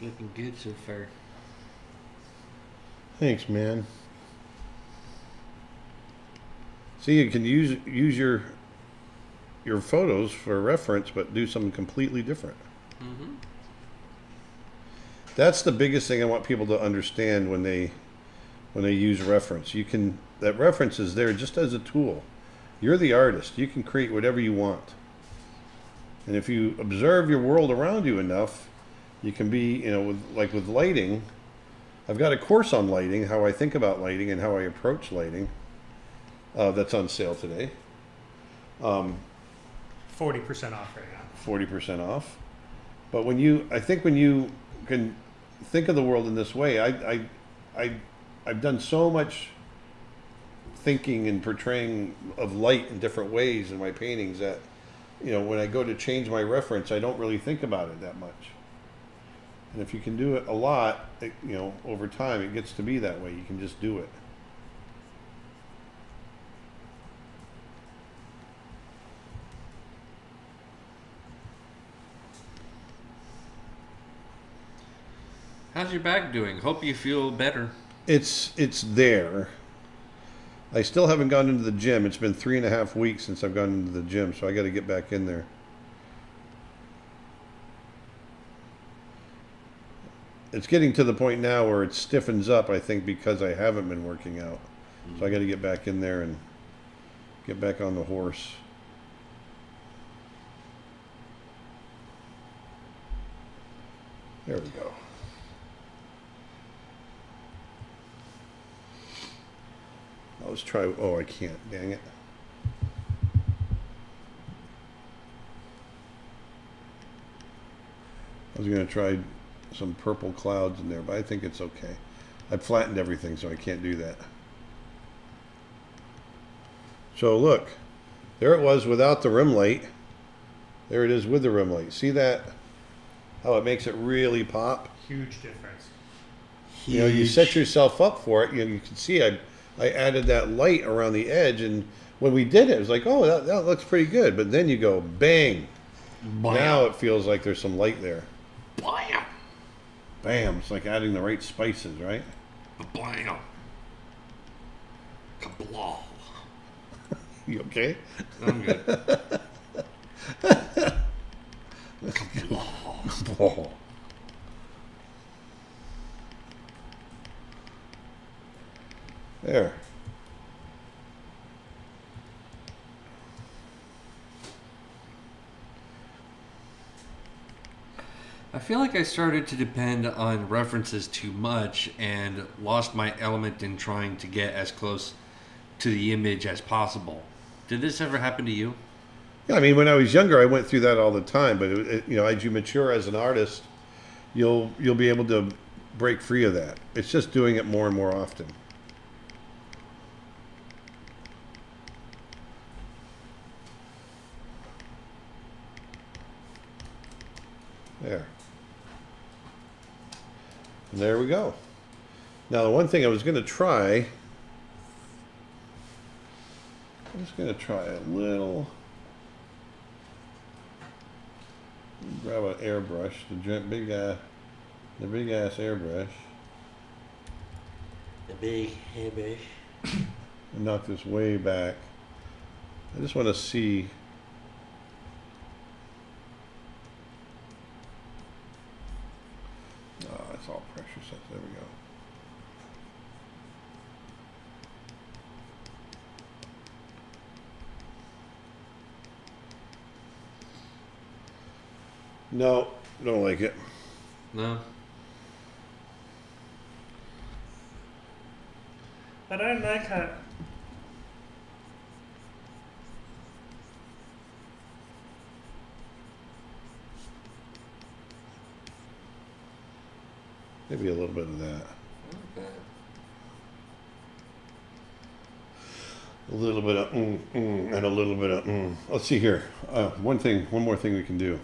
Looking good so far. Thanks, man. See, you can use your photos for reference, but do something completely different. Mm-hmm. That's the biggest thing I want people to understand when they use reference. That reference is there just as a tool. You're the artist. You can create whatever you want. And if you observe your world around you enough, you can be, with lighting. I've got a course on lighting, how I think about lighting and how I approach lighting. That's on sale today. 40% off right now. 40% off. But when you can think of the world in this way, I've done so much thinking and portraying of light in different ways in my paintings that, when I go to change my reference, I don't really think about it that much. And if you can do it a lot, over time, it gets to be that way. You can just do it. How's your back doing? Hope you feel better. it's there. I still haven't gone into the gym. It's been 3.5 weeks since I've gone into the gym, so I got to get back in there. It's getting to the point now where it stiffens up, I think, because I haven't been working out. So I got to get back in there and get back on the horse. There we go. Let's try. Oh, I can't. Dang it. I was going to try some purple clouds in there, but I think it's okay. I flattened everything, so I can't do that. So look, there it was without the rim light. There it is with the rim light. See that? How it makes it really pop? Huge difference. You know, you set yourself up for it. You can see I added that light around the edge, and when we did it, it was like, oh, that looks pretty good. But then you go, bang. Bam. Now it feels like there's some light there. Blam. Bam. It's like adding the right spices, right? Blam. Kablaw. You okay? I'm good. Oh. There. I feel like I started to depend on references too much and lost my element in trying to get as close to the image as possible. Did this ever happen to you? Yeah, I mean, when I was younger, I went through that all the time. But you know, as you mature as an artist, you'll be able to break free of that. It's just doing it more and more often. There. And there we go. Now, the one thing I was going to try, I'm just going to try a little, grab an airbrush, the big ass airbrush, The big hairbrush. and knock this way back. I just want to see. Oh, it's all pressure sets. There we go. No, don't like it. No? I don't like how. Maybe a little bit of that. A little bit of and a little bit of Let's see here. One more thing we can do.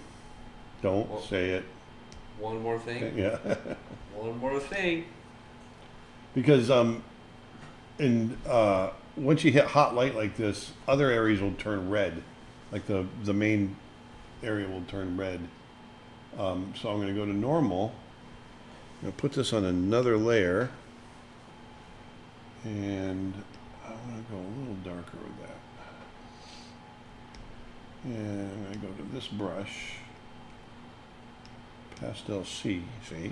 Don't Well- say it. One more thing? Yeah. One more thing. Because once you hit hot light like this, other areas will turn red. Like the main area will turn red. So I'm going to go to normal. I'm going to put this on another layer. And I want to go a little darker with that. And I'm going to go to this brush. Pastel C, see?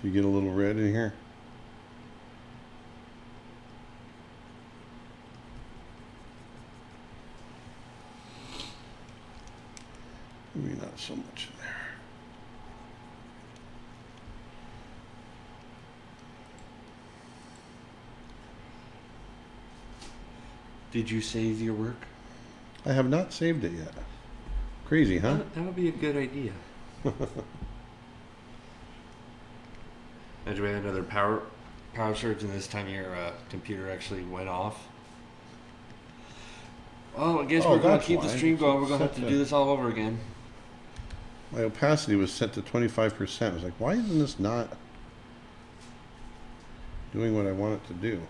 You get a little red in here. Maybe not so much in there. Did you save your work? I have not saved it yet. Crazy, huh? That would be a good idea. And we had another power surge, and this time your computer actually went off. Oh, I guess Oh, we're going to that's keep the why. stream going. We're going to have to Set do this all over again. My opacity was set to 25%. I was like, why isn't this not doing what I want it to do?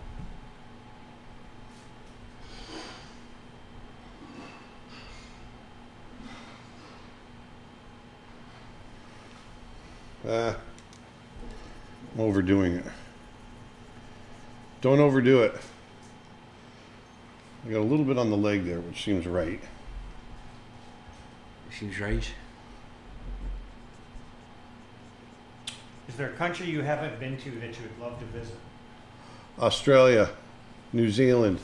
I'm overdoing it. Don't overdo it. I got a little bit on the leg there, which seems right. Seems right. Is there a country you haven't been to that you would love to visit? Australia, New Zealand,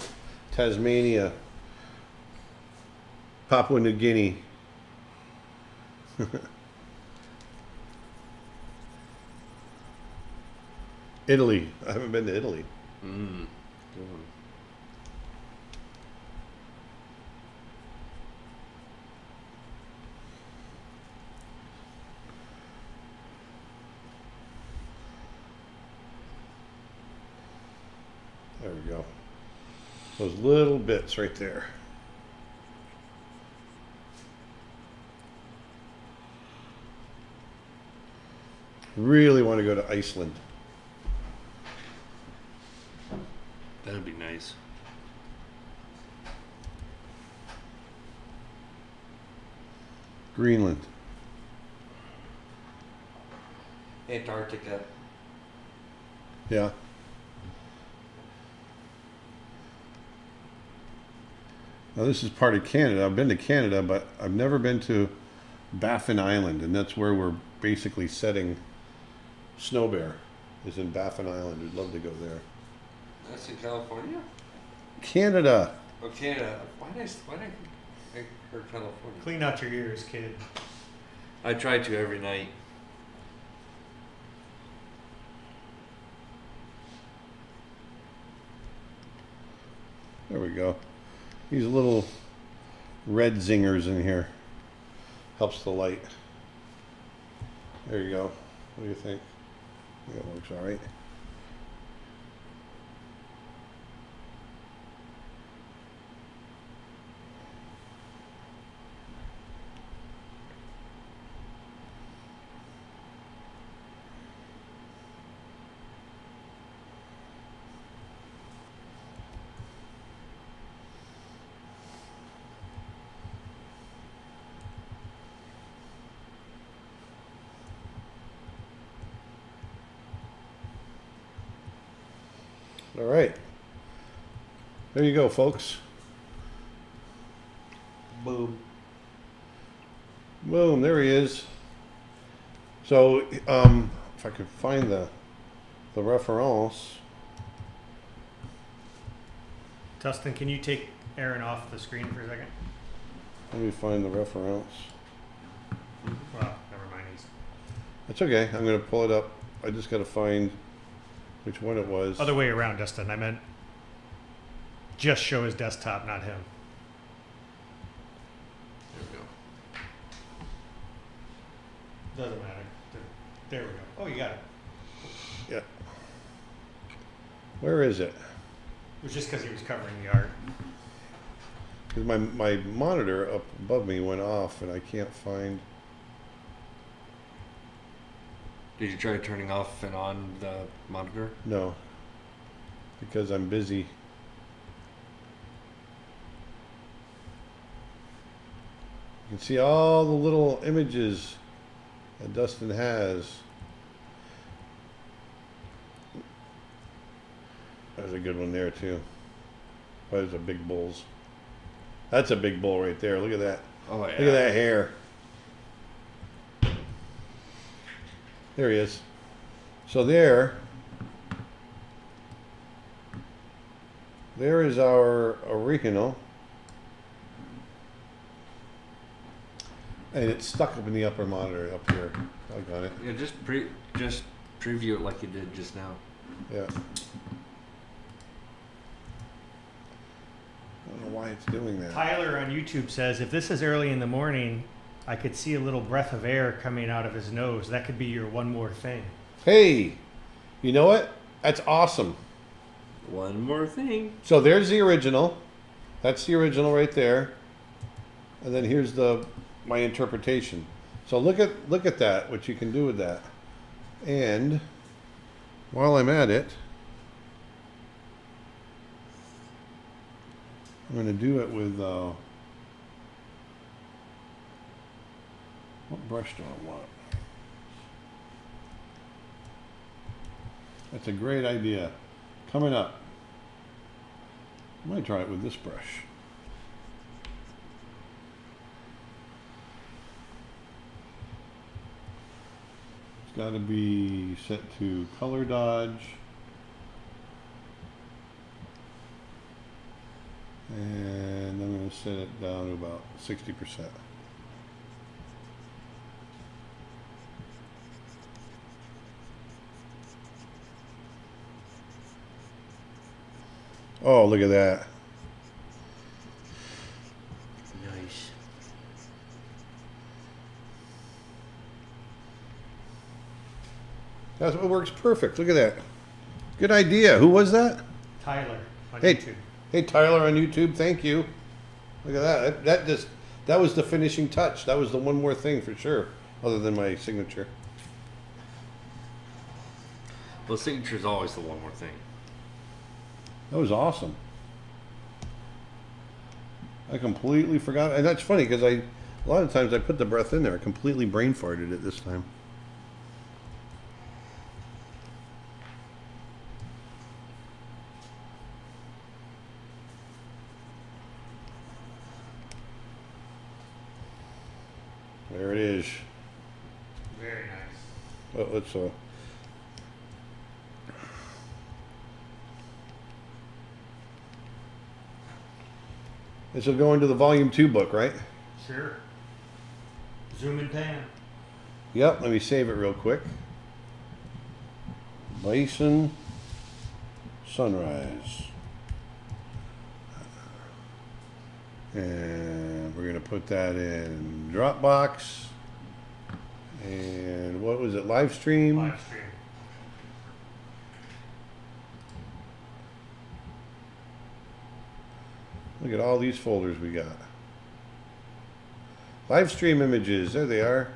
Tasmania, Papua New Guinea. Italy. I haven't been to Italy. Good one. There we go. Those little bits right there. Really want to go to Iceland. That would be nice. Greenland. Antarctica. Yeah. Now this is part of Canada. I've been to Canada, but I've never been to Baffin Island, and that's where we're basically setting Snow Bear. Is in Baffin Island. We'd love to go there. That's in California? Canada. Oh, Canada. Why did I heard California? Clean out your ears, kid. I try to every night. There we go. These little red zingers in here. Helps the light. There you go. What do you think? I think it works all right. All right. There you go, folks. Boom. Boom, there he is. So, if I could find the reference. Dustin, can you take Aaron off the screen for a second? Let me find the reference. Well, never mind. That's okay. I'm going to pull it up. I just got to find which one it was. Other way around, Dustin. I meant just show his desktop, not him. There we go. Doesn't matter. There we go. Oh, you got it. Yeah. Where is it? It was just because he was covering the art. Because my monitor up above me went off and I can't find. Did you try turning off and on the monitor? No. Because I'm busy. You can see all the little images that Dustin has. There's a good one there too. Oh, there's a big bull's. That's a big bull right there. Look at that. Oh, yeah. Look at that hair. There he is. So there is our original. And it's stuck up in the upper monitor up here. Click on it. Yeah, just preview it like you did just now. Yeah. I don't know why it's doing that. Tyler on YouTube says, if this is early in the morning, I could see a little breath of air coming out of his nose. That could be your one more thing. Hey, You know what? That's awesome. One more thing. So there's the original. That's the original right there. And then here's my interpretation. So look at that, what you can do with that. And while I'm at it, I'm going to do it with what brush do I want? That's a great idea. Coming up. I might try it with this brush. It's got to be set to color dodge. And I'm going to set it down to about 60%. Oh, look at that. Nice. That's what works perfect. Look at that. Good idea. Who was that? Tyler on Hey, YouTube. hey, Tyler on YouTube. Thank you. Look at that. That was the finishing touch. That was the one more thing for sure, other than my signature. Well, signature is always the one more thing. That was awesome. I completely forgot, and that's funny because a lot of times I put the breath in there. I completely brain farted it this time. There it is. Very nice. Oh, let's This will go into the volume 2 book, right? Sure. Zoom and pan. Yep, let me save it real quick. Bison Sunrise. And we're going to put that in Dropbox. And what was it? Live stream? Live stream. Look at all these folders we got. Live stream images. There they are.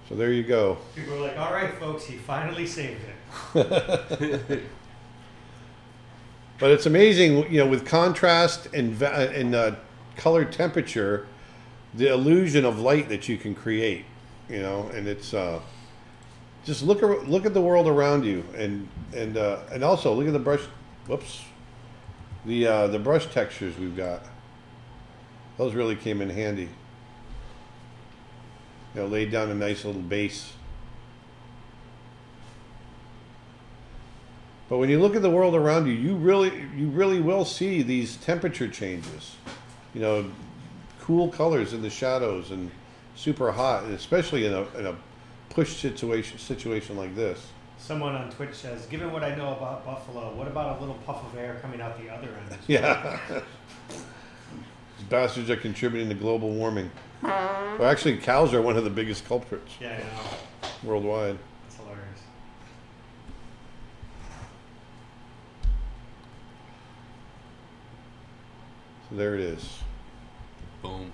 So there you go. People are like, all right, folks, he finally saved it. But it's amazing, you know, with contrast and color temperature, the illusion of light that you can create, you know, and it's just look at the world around you, and also look at the brush. Whoops, the brush textures we've got. Those really came in handy. You know, laid down a nice little base. But when you look at the world around you, you really will see these temperature changes. You know, cool colors in the shadows and super hot, and especially in a push situation like this. Someone on Twitch says, given what I know about buffalo, what about a little puff of air coming out the other end? Yeah. These bastards are contributing to global warming. Well, actually, cows are one of the biggest culprits Yeah, I know. worldwide. It's hilarious. So there it is. Boom.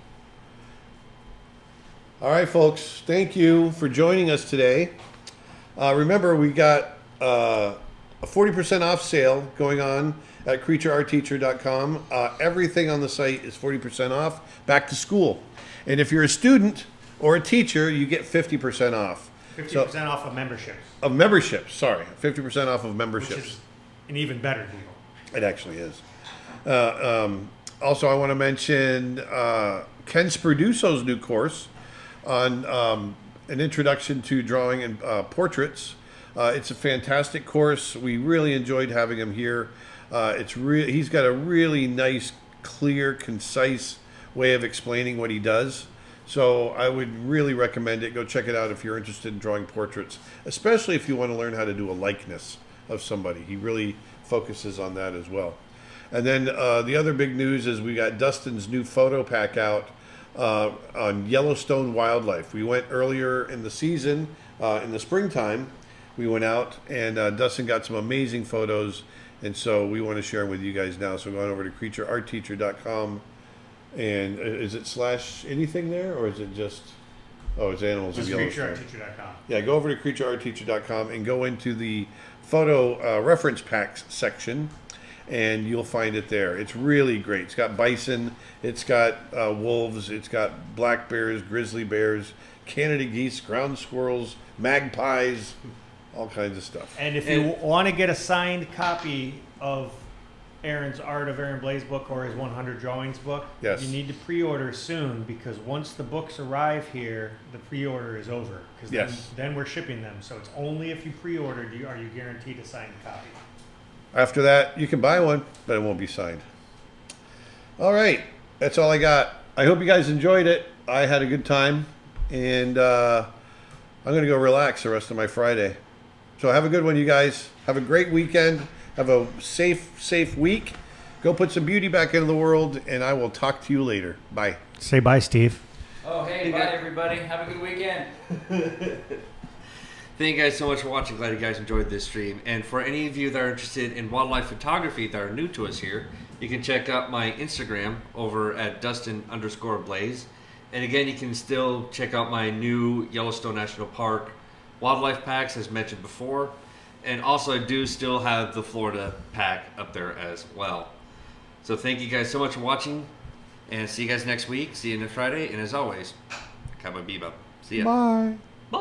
All right, folks. Thank you for joining us today. Remember, we got a 40% off sale going on at creatureartteacher.com. Everything on the site is 40% off. Back to school. And if you're a student or a teacher, you get 50% off. 50% off of memberships, Of memberships, sorry. 50% off of memberships. which is an even better deal. It actually is. Also, I want to mention Ken Spraduso's new course on an introduction to drawing and portraits. It's a fantastic course. We really enjoyed having him here. He's got a really nice, clear, concise way of explaining what he does. So I would really recommend it. Go check it out if you're interested in drawing portraits, especially if you want to learn how to do a likeness of somebody. He really focuses on that as well. And then the other big news is we got Dustin's new photo pack out on Yellowstone wildlife. We went earlier in the season, in the springtime. We went out and Dustin got some amazing photos, and so we want to share them with you guys now. So go on over to creatureartteacher.com, and is it slash anything there, or is it just, oh, it's Animals of Yellowstone. CreatureArtTeacher.com. Yeah, go over to creatureartteacher.com and go into the photo reference packs section, and you'll find it there. It's really great. It's got bison, it's got wolves, it's got black bears, grizzly bears, Canada geese, ground squirrels, magpies, all kinds of stuff. And if you want to get a signed copy of Aaron's Art of Aaron Blaise book or his 100 Drawings book, Yes. you need to pre-order soon, because once the books arrive here, the pre-order is over. Because Yes. then we're shipping them. So it's only if you pre-order are you guaranteed a signed copy. After that, you can buy one, but it won't be signed. All right, that's all I got. I hope you guys enjoyed it. I had a good time, and I'm going to go relax the rest of my Friday. So have a good one, you guys. Have a great weekend. Have a safe week. Go put some beauty back into the world, and I will talk to you later. Bye. Say bye, Steve. Oh, hey, bye, everybody. Have a good weekend. Thank you guys so much for watching. Glad you guys enjoyed this stream. And for any of you that are interested in wildlife photography that are new to us here, you can check out my Instagram over at Dustin_Blaise. And again, you can still check out my new Yellowstone National Park wildlife packs, as mentioned before. And also, I do still have the Florida pack up there as well. So thank you guys so much for watching. And see you guys next week. See you next Friday. And as always, Cowboy Bebop. See ya. Bye. Bye.